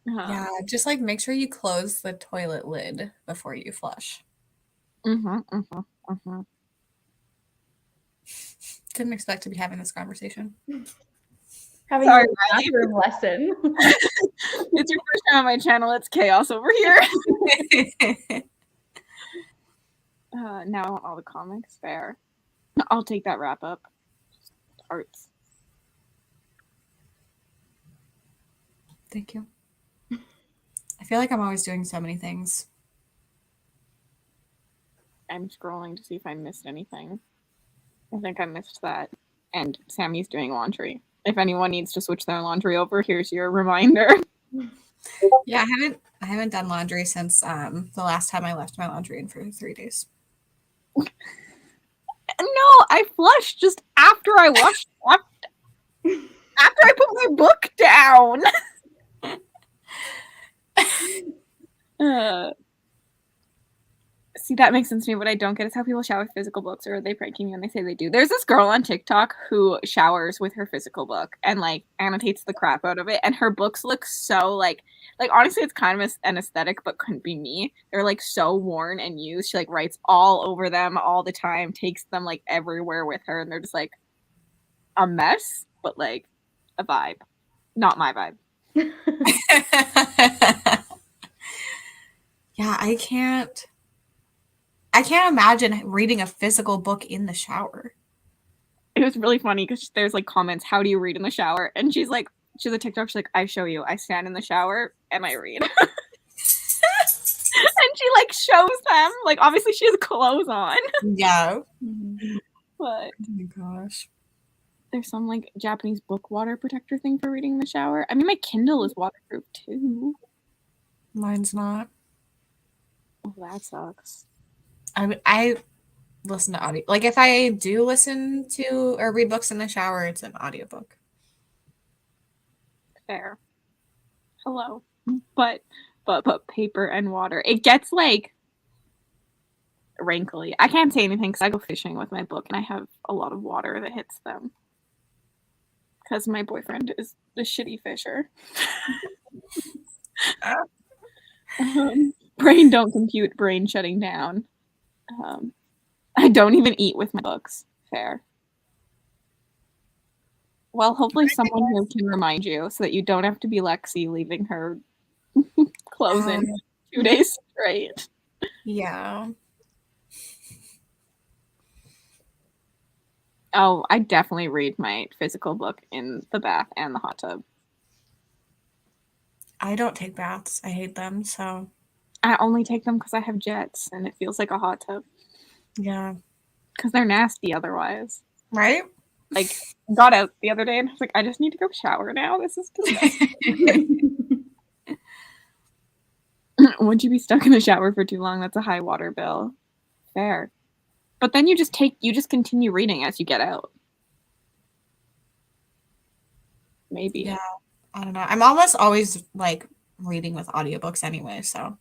Yeah, just like make sure you close the toilet lid before you flush. Didn't expect to be having this conversation. Having a bathroom lesson. It's your first time on my channel. It's chaos over here. Now I want all the comics. Fair. I'll take that wrap up. Arts. Thank you. I feel like I'm always doing so many things. I'm scrolling to see if I missed anything. I think I missed that. And Sammy's doing laundry. If anyone needs to switch their laundry over, here's your reminder. Yeah, I haven't done laundry since the last time I left my laundry in for 3 days. No, I flushed just after I washed after I put my book down. See, that makes sense to me. What I don't get is how people shower with physical books, or are they pranking me when they say they do? There's this girl on TikTok who showers with her physical book and like annotates the crap out of it, and her books look so like honestly, it's kind of an aesthetic, but couldn't be me. They're like so worn and used. She like writes all over them all the time, takes them like everywhere with her, and they're just like a mess, but like a vibe. Not my vibe. Yeah, I can't imagine reading a physical book in the shower. It was really funny because there's like comments, how do you read in the shower? And she's a TikTok, she's like, I show you. I stand in the shower and I read. And she like shows them. Like obviously she has clothes on. Yeah. But oh my gosh. There's some like Japanese book water protector thing for reading in the shower. I mean, my Kindle is waterproof too. Mine's not. Oh, that sucks. I listen to audio. Like if I do listen to or read books in the shower, it's an audiobook. Fair. Hello. But paper and water. It gets like wrinkly. I can't say anything because I go fishing with my book and I have a lot of water that hits them. Because my boyfriend is the shitty fisher. Brain don't compute, brain shutting down. I don't even eat with my books. Fair. Well, hopefully someone here can remind you so that you don't have to be Lexi leaving her clothes in 2 days straight. Yeah. Oh, I definitely read my physical book in the bath and the hot tub. I don't take baths. I hate them, so. I only take them because I have jets and it feels like a hot tub. Yeah. Because they're nasty otherwise. Right? Like, got out the other day and I was like, I just need to go shower now. This is disgusting. Once you be stuck in the shower for too long, that's a high water bill. Fair. But then you just continue reading as you get out. Maybe. Yeah. I don't know. I'm almost always like reading with audiobooks anyway, so.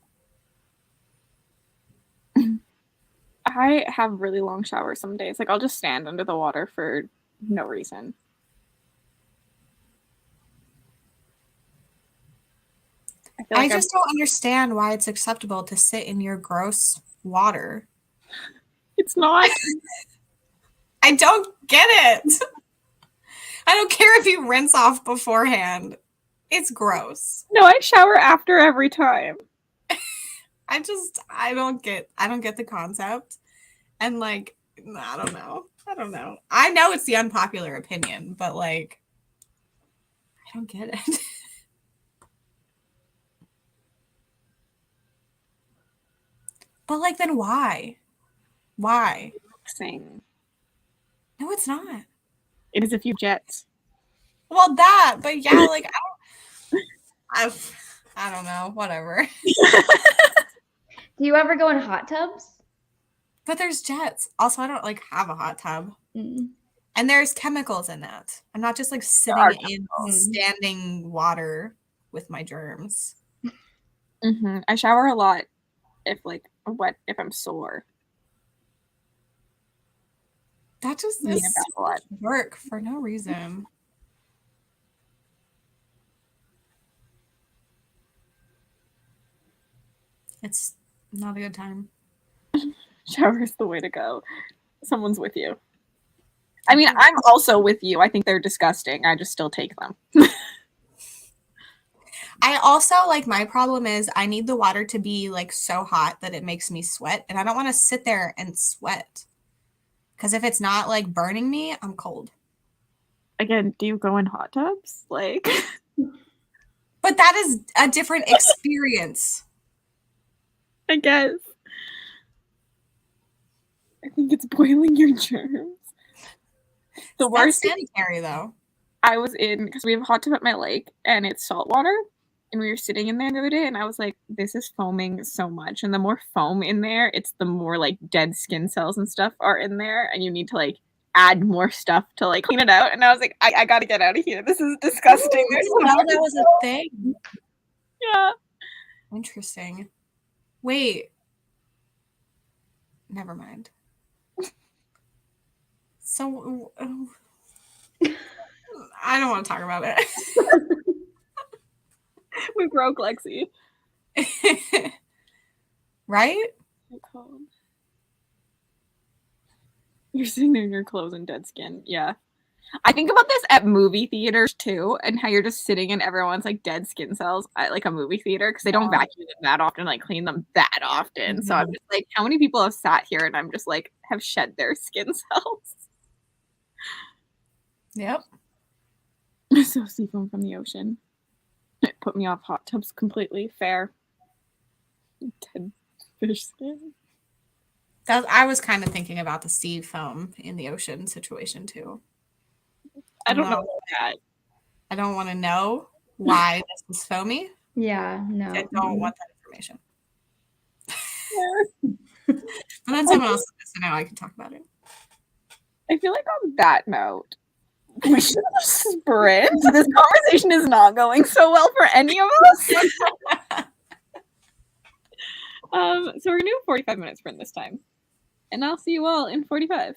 I have really long showers some days. Like, I'll just stand under the water for no reason. I just don't understand why it's acceptable to sit in your gross water. It's not. I don't get it. I don't care if you rinse off beforehand. It's gross. No, I shower after every time. I don't get the concept. And like, I don't know. I know it's the unpopular opinion, but like, I don't get it. But like, then why? Why? Sing. No, it's not. It is a few jets. Well, that, but yeah, like, I don't know. Whatever. Do you ever go in hot tubs? But there's jets. Also, I don't like have a hot tub. Mm. And there's chemicals in that. I'm not just like sitting in standing water with my germs. Mm-hmm. I shower a lot if I'm sore. That just Yeah, is that's a lot. work for no reason. It's not a good time. Shower is the way to go. Someone's with you. I mean, I'm also with you. I think they're disgusting. I just still take them. I also, like, my problem is I need the water to be, like, so hot that it makes me sweat. And I don't want to sit there and sweat. Because if it's not, like, burning me, I'm cold. Again, do you go in hot tubs? Like... But that is a different experience. I guess. I think it's boiling your germs. The worst. That's sanitary, though. I was in, because we have a hot tub at my lake, and it's salt water, and we were sitting in there the other day, and I was like, this is foaming so much, and the more foam in there, it's the more, like, dead skin cells and stuff are in there, and you need to, like, add more stuff to, like, clean it out, and I was like, I gotta get out of here. This is disgusting. I didn't know that was a thing. Yeah. Interesting. Wait. Never mind. So, I don't want to talk about it. We broke Lexi. Right? You're sitting there in your clothes and dead skin. Yeah. I think about this at movie theaters too, and how you're just sitting in everyone's like dead skin cells at like a movie theater because they don't vacuum them that often, like clean them that often. Mm-hmm. So I'm just like, how many people have sat here and I'm just like have shed their skin cells? Yep. So seafoam from the ocean. It put me off hot tubs completely. Fair. Dead fish skin. I was kind of thinking about the sea foam in the ocean situation too. I don't know that. I don't want to know why this is foamy. Yeah, no. I don't want that information. But then someone else said this, so now I can talk about it. I feel like on that note, we should sprint. This conversation is not going so well for any of us. So we're gonna do a 45-minute sprint this time. And I'll see you all in 45.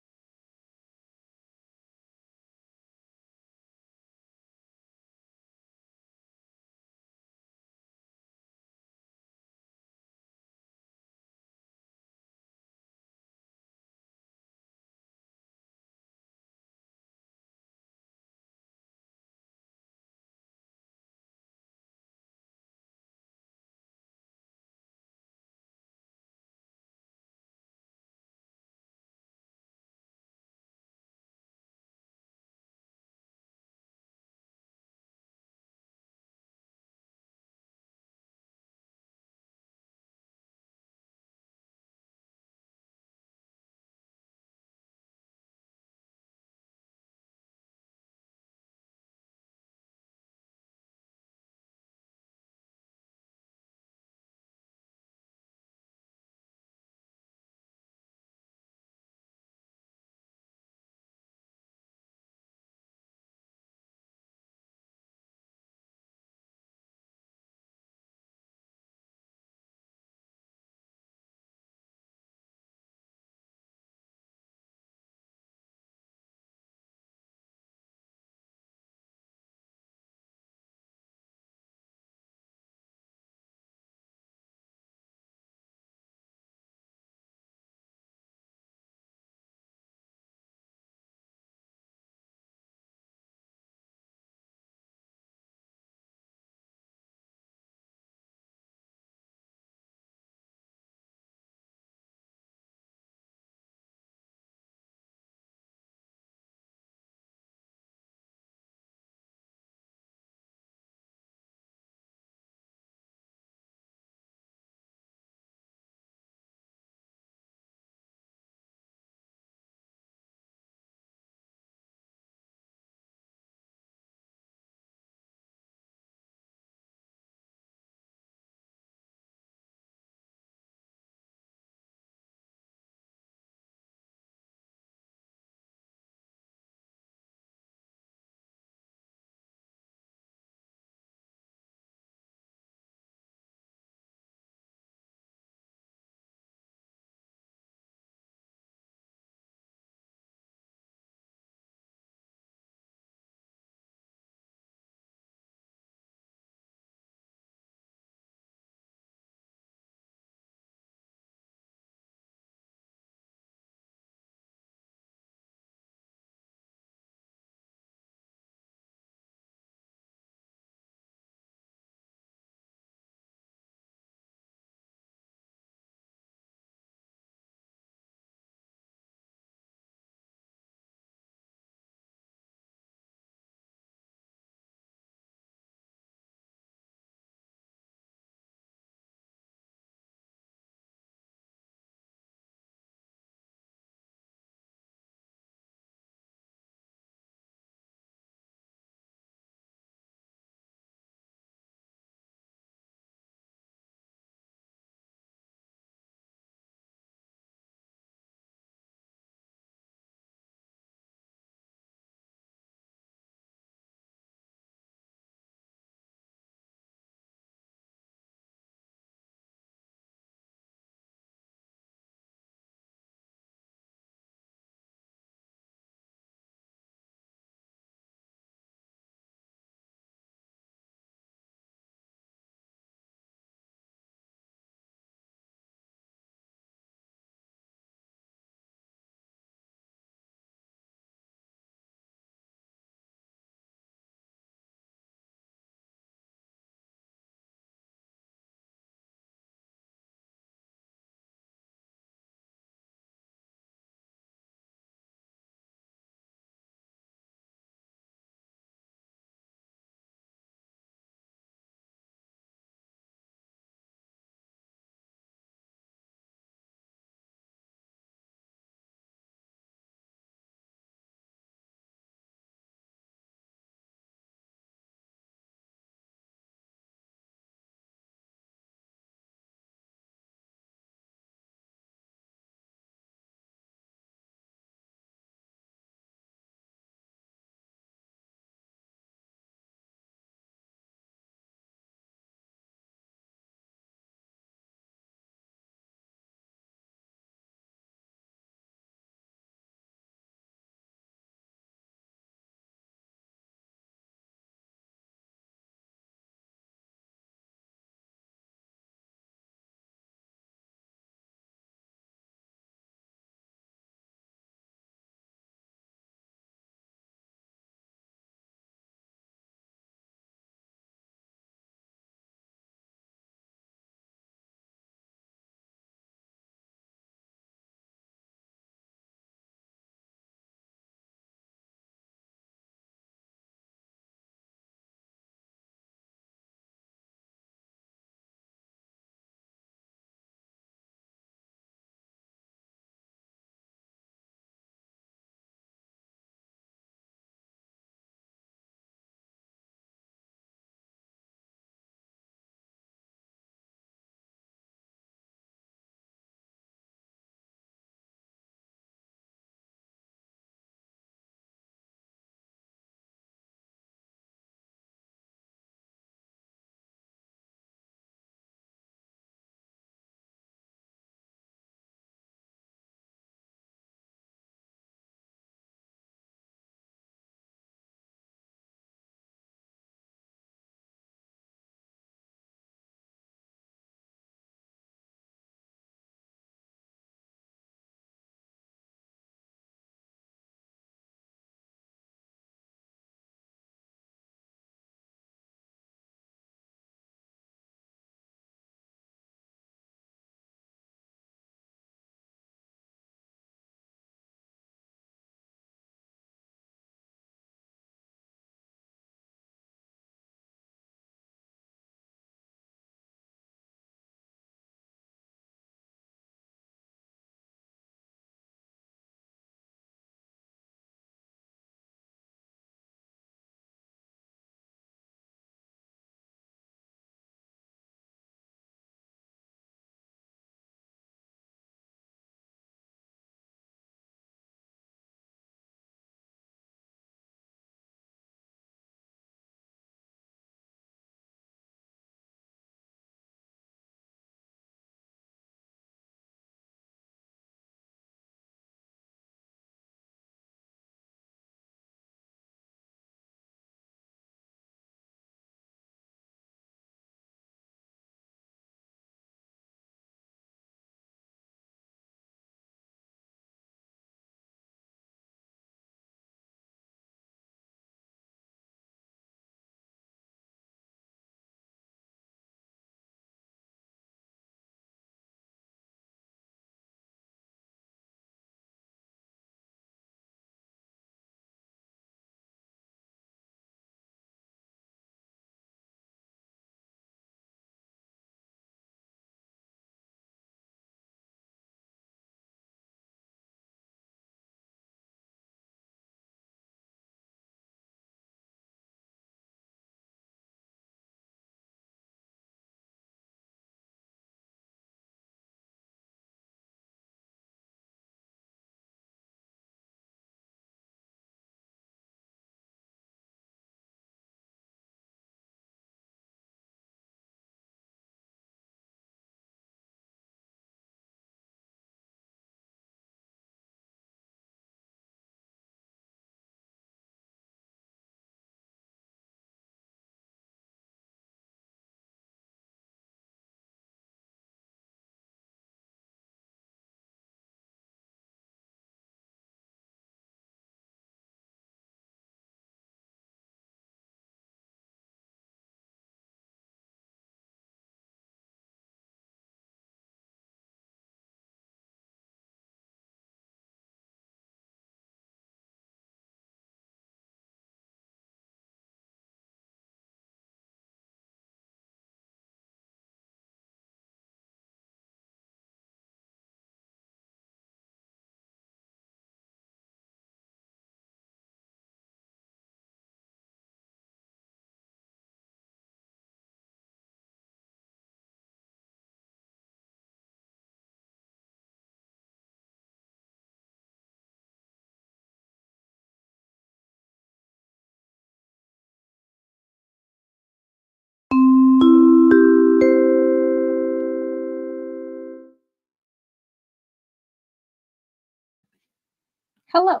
Hello.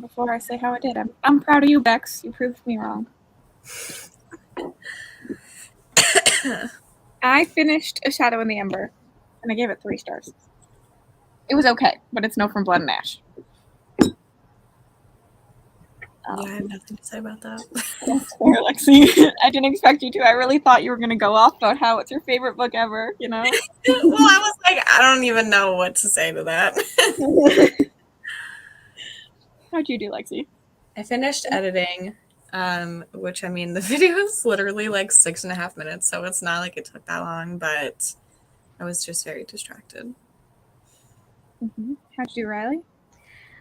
Before I say how I did, I'm proud of you, Bex. You proved me wrong. I finished A Shadow in the Ember, and I gave it 3 stars. It was okay, but it's no From Blood and Ash. Yeah, I have nothing to say about that. That's fair, Lexi. I didn't expect you to. I really thought you were going to go off about how it's your favorite book ever, you know? Well, I was like, I don't even know what to say to that. How'd you do, Lexi? I finished editing, which, I mean, the video is literally like 6.5 minutes, so it's not like it took that long, but I was just very distracted. Mm-hmm. How'd you do, Riley?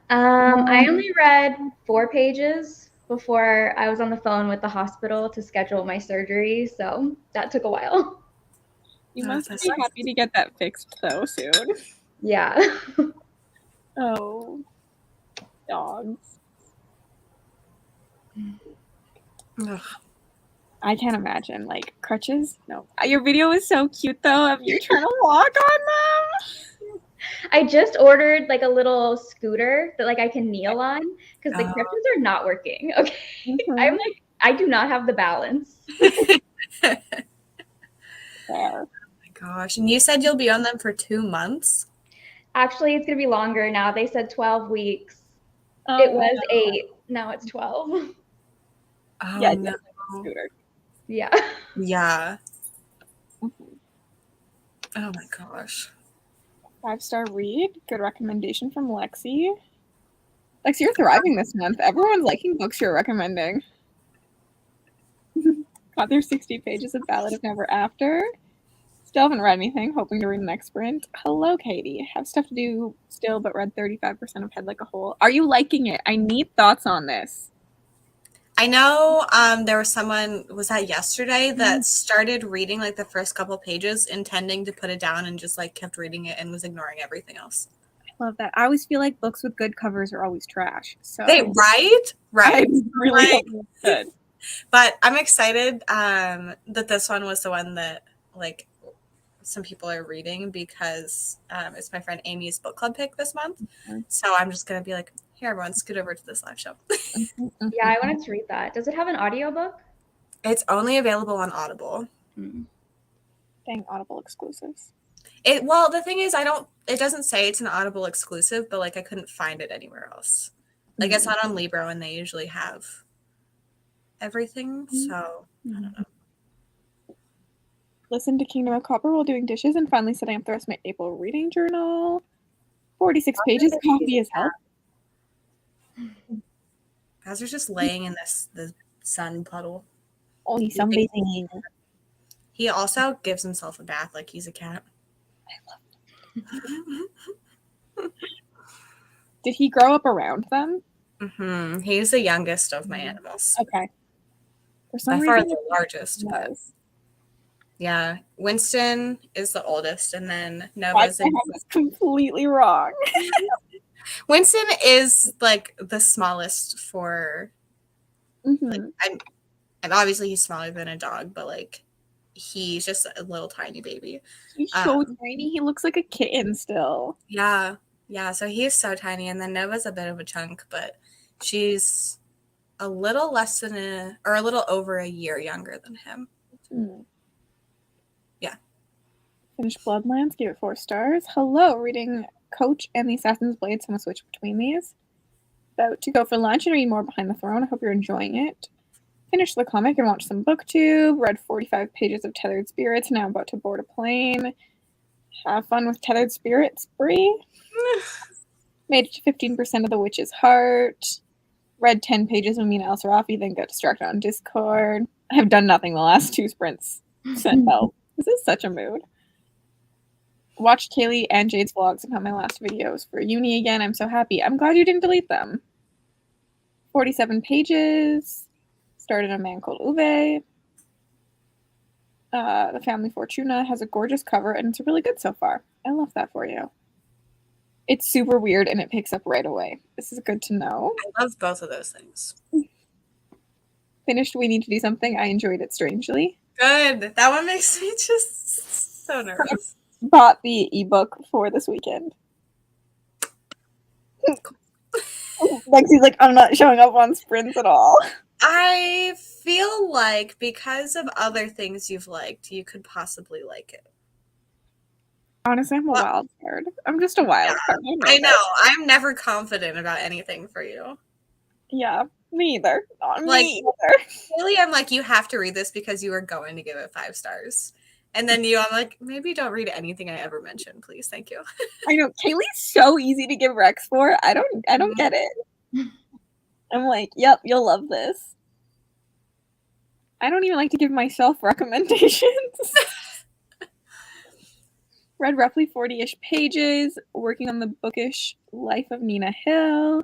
I only read 4 pages before I was on the phone with the hospital to schedule my surgery, so that took a while. You must be happy to get that fixed so soon. Yeah. Oh, dogs. Ugh. I can't imagine, like, crutches? No. Your video is so cute, though, of you trying to walk on them. I just ordered like a little scooter that like I can kneel on because the crutches are not working. Okay. Mm-hmm. I'm like, I do not have the balance. Fair. Oh my gosh. And you said you'll be on them for 2 months? Actually, it's going to be longer now. They said 12 weeks. Oh, it was 8. Now it's 12. Oh, yeah, no. Scooter. Yeah. Yeah. Oh my gosh. 5-star read. Good recommendation from Lexi. Lexi, you're thriving this month. Everyone's liking books you're recommending. Got through 60 pages of Ballad of Never After. Still haven't read anything. Hoping to read next sprint. Hello, Katie. Have stuff to do still, but read 35% of Head Like a Hole. Are you liking it? I need thoughts on this. I know there was someone, was that yesterday, that started reading like the first couple pages, intending to put it down and just like kept reading it and was ignoring everything else. I love that. I always feel like books with good covers are always trash. So right? I really hope it's good. But I'm excited that this one was the one that like some people are reading because it's my friend Amy's book club pick this month. Mm-hmm. So I'm just going to be like, here, everyone, scoot over to this live show. Yeah, I wanted to read that. Does it have an audiobook? It's only available on Audible. Dang, Audible exclusives. Well, the thing is, it doesn't say it's an Audible exclusive, but like I couldn't find it anywhere else. Like it's not on Libro, and they usually have everything. So I don't know. Listen to Kingdom of Copper while doing dishes and finally setting up the rest of my April reading journal. 46 pages. Coffee is help. Guys are just laying in the sun puddle. Only sunbathing. He also gives himself a bath like he's a cat. I love Did he grow up around them? Mm-hmm. He's the youngest of my animals. Okay. For some By reason, far the largest. But yeah, Winston is the oldest, and then Nova's. I have this completely wrong. Winston is like the smallest for. Like, and obviously he's smaller than a dog, but like he's just a little tiny baby. He's so tiny. He looks like a kitten still. Yeah. So he is so tiny, and then Nova's a bit of a chunk, but she's a little less than a little over a year younger than him. Yeah. Finished Bloodlands, gave it 4 stars. Hello, reading Coach and the Assassin's Blade, so I'm going to switch between these. About to go for lunch and read more Behind the Throne. I hope you're enjoying it. Finished the comic and watched some booktube. Read 45 pages of Tethered Spirits. Now about to board a plane. Have fun with Tethered Spirits, Bree. Made it to 15% of the Witch's Heart. Read 10 pages of Mina El Sarafi, then got distracted on Discord. I have done nothing the last 2 sprints. Sent help. This is such a mood. Watched Kaylee and Jade's vlogs and found my last videos for uni again. I'm so happy. I'm glad you didn't delete them. 47 pages. Started A Man Called Uwe. The Family Fortuna has a gorgeous cover, and it's really good so far. I love that for you. It's super weird, and it picks up right away. This is good to know. I love both of those things. Finished We Need to Do Something. I enjoyed it strangely. Good. That one makes me just so nervous. bought the ebook for this weekend. Lexi's like, I'm not showing up on sprints at all. I feel like because of other things you've liked, you could possibly like it. Honestly, I'm a wild card. I'm just a wild card. I know. I'm never confident about anything for you. Yeah, me either. Not Like, me either. Really, I'm like, you have to read this because you are going to give it 5 stars. And then I'm like, maybe don't read anything I ever mention, please. Thank you. I know Kaylee's so easy to give Rex for. I don't get it. I'm like, yep, you'll love this. I don't even like to give myself recommendations. Read roughly 40-ish pages, working on the bookish life of Nina Hill.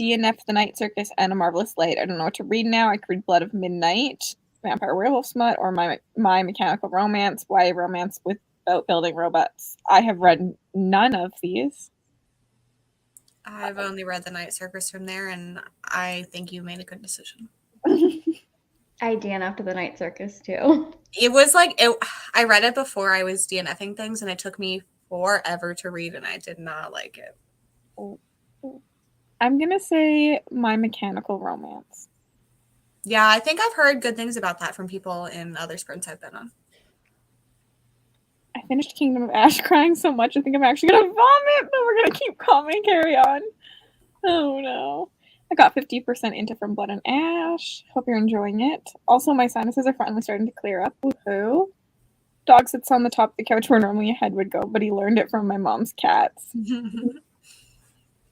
DNF The Night Circus and A Marvelous Light. I don't know what to read now. I could read Blood of Midnight, Vampire Werewolf Smut, or My Mechanical Romance, YA romance without building robots. I have read none of these. I've only read The Night Circus from there, and I think you made a good decision. I DNF'd The Night Circus too. It was like, I read it before I was DNFing things, and it took me forever to read, and I did not like it. I'm going to say My Mechanical Romance. Yeah, I think I've heard good things about that from people in other sprints I've been on. I finished Kingdom of Ash crying so much I think I'm actually going to vomit, but we're going to keep calm and carry on. Oh no. I got 50% into From Blood and Ash. Hope you're enjoying it. Also, my sinuses are finally starting to clear up. Woohoo. Dog sits on the top of the couch where normally a head would go, but he learned it from my mom's cats.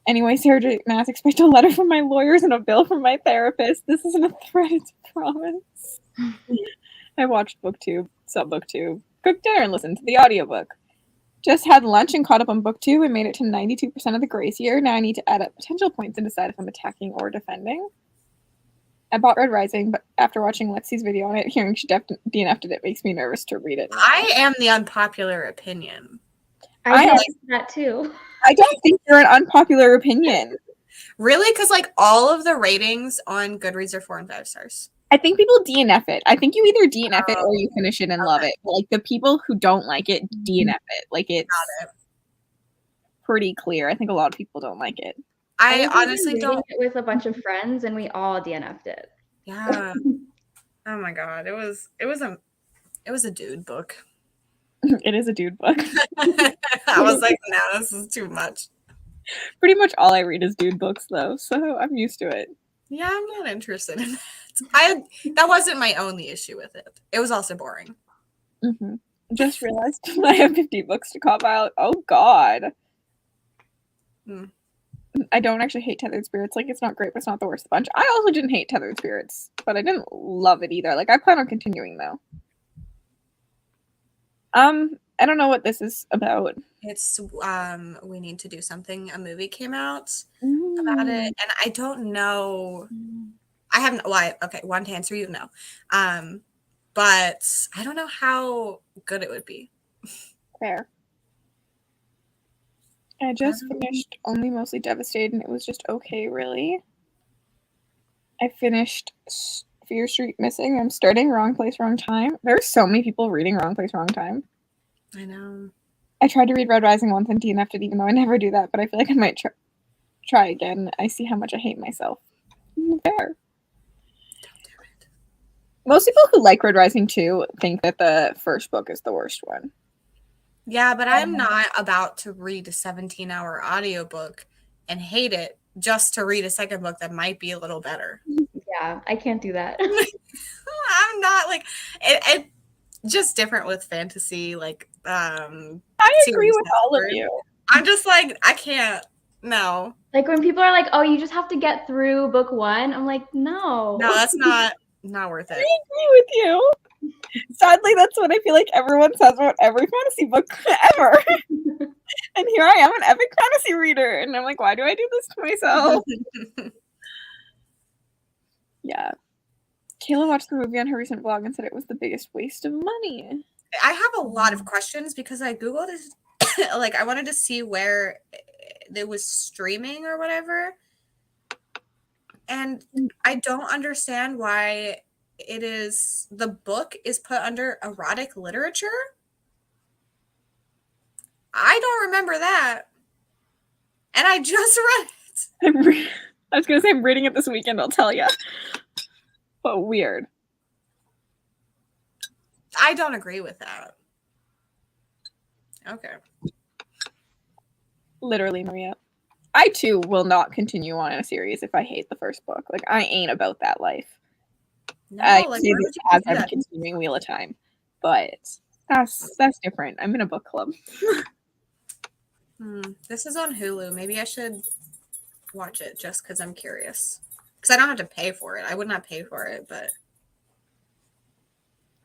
Anyway, Sarah Mass, expect a letter from my lawyers and a bill from my therapist. This isn't a threat, it's a promise. I watched BookTube, SubBookTube, cooked dinner, and listened to the audiobook. Just had lunch and caught up on book 2 and made it to 92% of the grace year. Now I need to add up potential points and decide if I'm attacking or defending. I bought Red Rising, but after watching Lexi's video on it, hearing she DNF'd it makes me nervous to read it now. I am the unpopular opinion. I like that too. I don't think you're an unpopular opinion. Really? Because like all of the ratings on Goodreads are 4 and 5 stars. I think people DNF it. I think you either DNF it or you finish it and love it. Like the people who don't like it, DNF it. Like it's pretty clear. I think a lot of people don't like it. I honestly don't. It with a bunch of friends and we all DNF'd it. Yeah. Oh my god, it was a dude book. It is a dude book. I was like, no, this is too much. Pretty much all I read is dude books though, so I'm used to it. Yeah, I'm not interested in that. That wasn't my only issue with it. It was also boring. Mm-hmm. Just realized I have 50 books to cop out. Oh god. I don't actually hate Tethered Spirits. Like, it's not great, but it's not the worst bunch. I also didn't hate Tethered Spirits, but I didn't love it either. Like, I plan on continuing though. I don't know what this is about. It's We Need to Do Something. A movie came out about it, and I don't know. I haven't. Why? Okay, one to answer you, no. But I don't know how good it would be. Fair. I just finished Only Mostly Devastated, and it was just okay, really. I finished Fear Street Missing. I'm starting Wrong Place, Wrong Time. There's so many people reading Wrong Place, Wrong Time. I know. I tried to read Red Rising once and DNF'd it, even though I never do that, but I feel like I might try again. I see how much I hate myself. Fair. Don't do it. Most people who like Red Rising 2 think that the first book is the worst one. Yeah, but I'm not about to read a 17-hour audiobook and hate it just to read a second book that might be a little better. Yeah, I can't do that. I'm not like it just different with fantasy, like I agree with all of you. I'm just like, I can't. No. Like when people are like, "Oh, you just have to get through book 1." I'm like, "No." No, that's not worth it. I agree with you. Sadly, that's what I feel like everyone says about every fantasy book ever. And here I am, an epic fantasy reader, and I'm like, why do I do this to myself? Yeah. Kayla watched the movie on her recent vlog and said it was the biggest waste of money. I have a lot of questions because I Googled it. Like, I wanted to see where it was streaming or whatever. And I don't understand why the book is put under erotic literature. remember that. And I just read it. I was going to say I'm reading it this weekend, I'll tell you. But weird. I don't agree with that. Okay. Literally, Maria. I, too, will not continue on in a series if I hate the first book. Like, I ain't about that life. No, I like, say why this would you as do I'm that? continuing Wheel of Time. But that's different. I'm in a book club. This is on Hulu. Maybe I should watch it just because I'm curious. Because I don't have to pay for it. I would not pay for it, but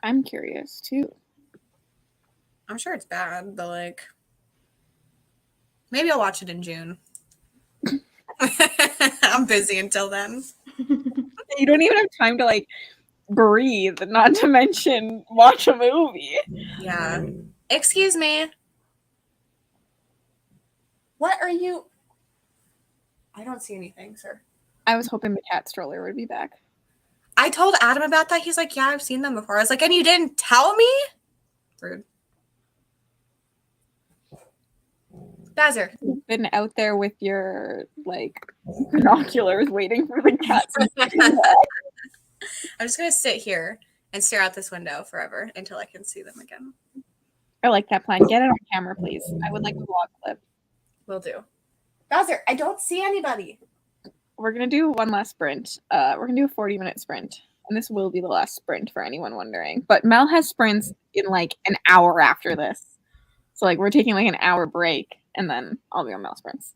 I'm curious, too. I'm sure it's bad, but like maybe I'll watch it in June. I'm busy until then. You don't even have time to, like, breathe, not to mention watch a movie. Yeah. Excuse me. What are you? I don't see anything, sir. I was hoping the cat stroller would be back. I told Adam about that. He's like, yeah, I've seen them before. I was like, and you didn't tell me? Rude. Bazzer. You've been out there with your, like, binoculars waiting for the cats. I'm just going to sit here and stare out this window forever until I can see them again. I like that plan. Get it on camera, please. I would like a vlog clip. Will do. Bowser, I don't see anybody. We're going to do one last sprint. We're going to do a 40-minute sprint. And this will be the last sprint for anyone wondering. But Mel has sprints in, like, an hour after this. So, like, we're taking, like, an hour break. And then I'll be on Mel sprints.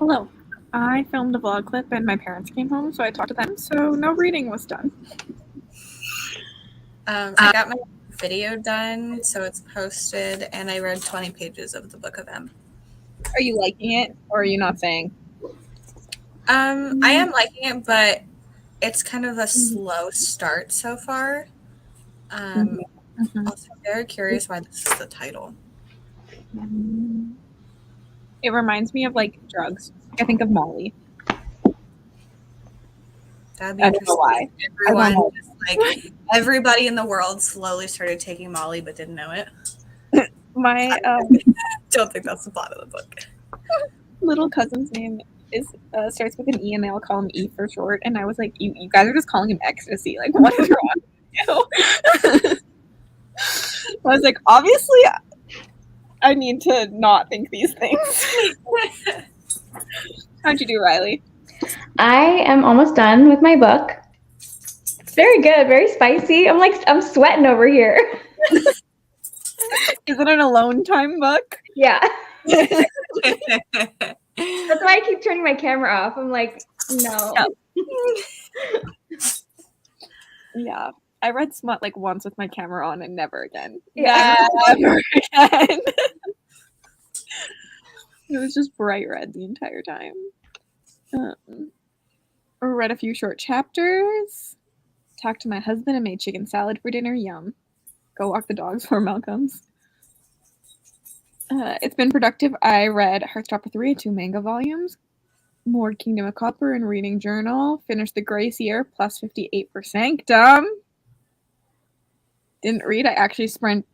Hello. I filmed a vlog clip and my parents came home, so I talked to them, so no reading was done. I got my video done, so it's posted, and I read 20 pages of the Book of M. Are you liking it, or are you not saying? I am liking it, but it's kind of a slow start so far. Also, very curious why this is the title. It reminds me of like drugs. I think of Molly. That'd be I don't know interesting. why. Everyone, just like everybody in the world, slowly started taking Molly, but didn't know it. My Don't think that's the plot of the book. little cousin's name is starts with an E, and they all call him E for short. And I was like, you guys are just calling him ecstasy. Like, what is wrong with you? I was like, obviously, I need to not think these things. How'd you do, Riley? I am almost done with my book. It's very good, very spicy. I'm sweating over here. Is it an alone time book? Yeah. That's why I keep turning my camera off. I'm like, no. Yeah. I read smut like once with my camera on and never again. Yeah. Never again. It was just bright red the entire time. Read a few short chapters. Talked to my husband and made chicken salad for dinner. Yum. Go walk the dogs before Mel comes. It's been productive. I read Heartstopper 3 and 2 manga volumes. More Kingdom of Copper and Reading Journal. Finished The Grace Year, plus 58%. Dumb. Didn't read. I actually spent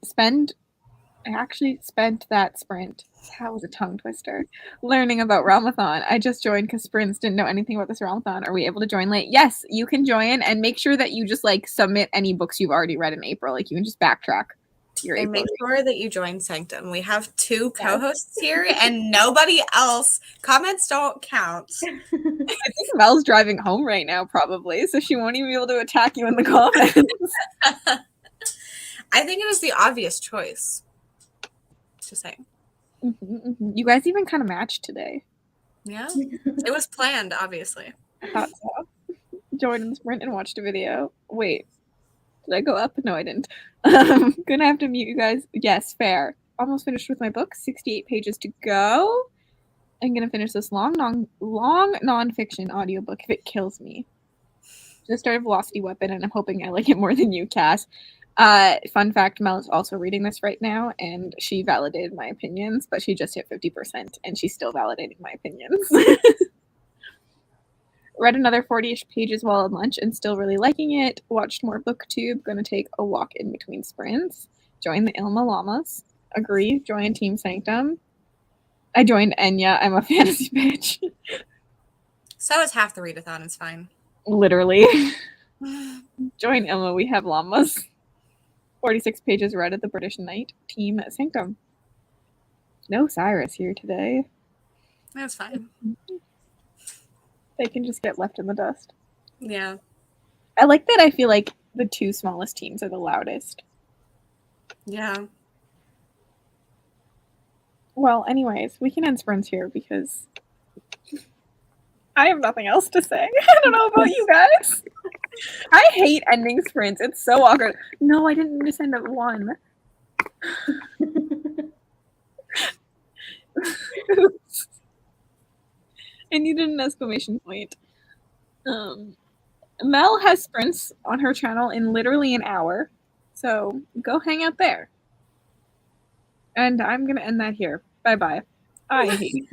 that sprint. That was a tongue twister. Learning about Realmathon. I just joined because Sprints didn't know anything about this Realmathon. Are we able to join late? Yes, you can join, and make sure that you just like submit any books you've already read in April. Like you can just backtrack to your And April. make sure that you join Sanctum. We have 2 co-hosts here, and nobody else. Comments don't count. I think Mel's driving home right now, probably, so she won't even be able to attack you in the comments. I think it was the obvious choice. Just saying. You guys even kind of matched today. Yeah, it was planned, obviously. I thought so. Joined in the sprint and watched a video. Wait, did I go up? No, I didn't. Gonna have to mute you guys. Yes, fair. Almost finished with my book. 68 pages to go. I'm gonna finish this long nonfiction audiobook if it kills me. Just started Velocity Weapon, and I'm hoping I like it more than you, Cass. Fun fact, Mel is also reading this right now, and she validated my opinions, but she just hit 50%, and she's still validating my opinions. Read another 40-ish pages while on lunch and still really liking it. Watched more BookTube. Gonna take a walk in between sprints. Join the Ilma Llamas. Agree. Join Team Sanctum. I joined Enya. I'm a fantasy bitch. So is half the readathon. It's fine. Literally. Join Ilma. We have llamas. 46 pages read at the British Knight. Team Sanctum. No Cyrus here today. That's fine. They can just get left in the dust. Yeah. I like that I feel like the 2 smallest teams are the loudest. Yeah. Well, anyways, we can end sprints here because I have nothing else to say. I don't know about you guys. I hate ending sprints. It's so awkward. No, I didn't just end at 1. I needed an exclamation point. Mel has sprints on her channel in literally an hour, so go hang out there. And I'm going to end that here. Bye-bye. I hate you.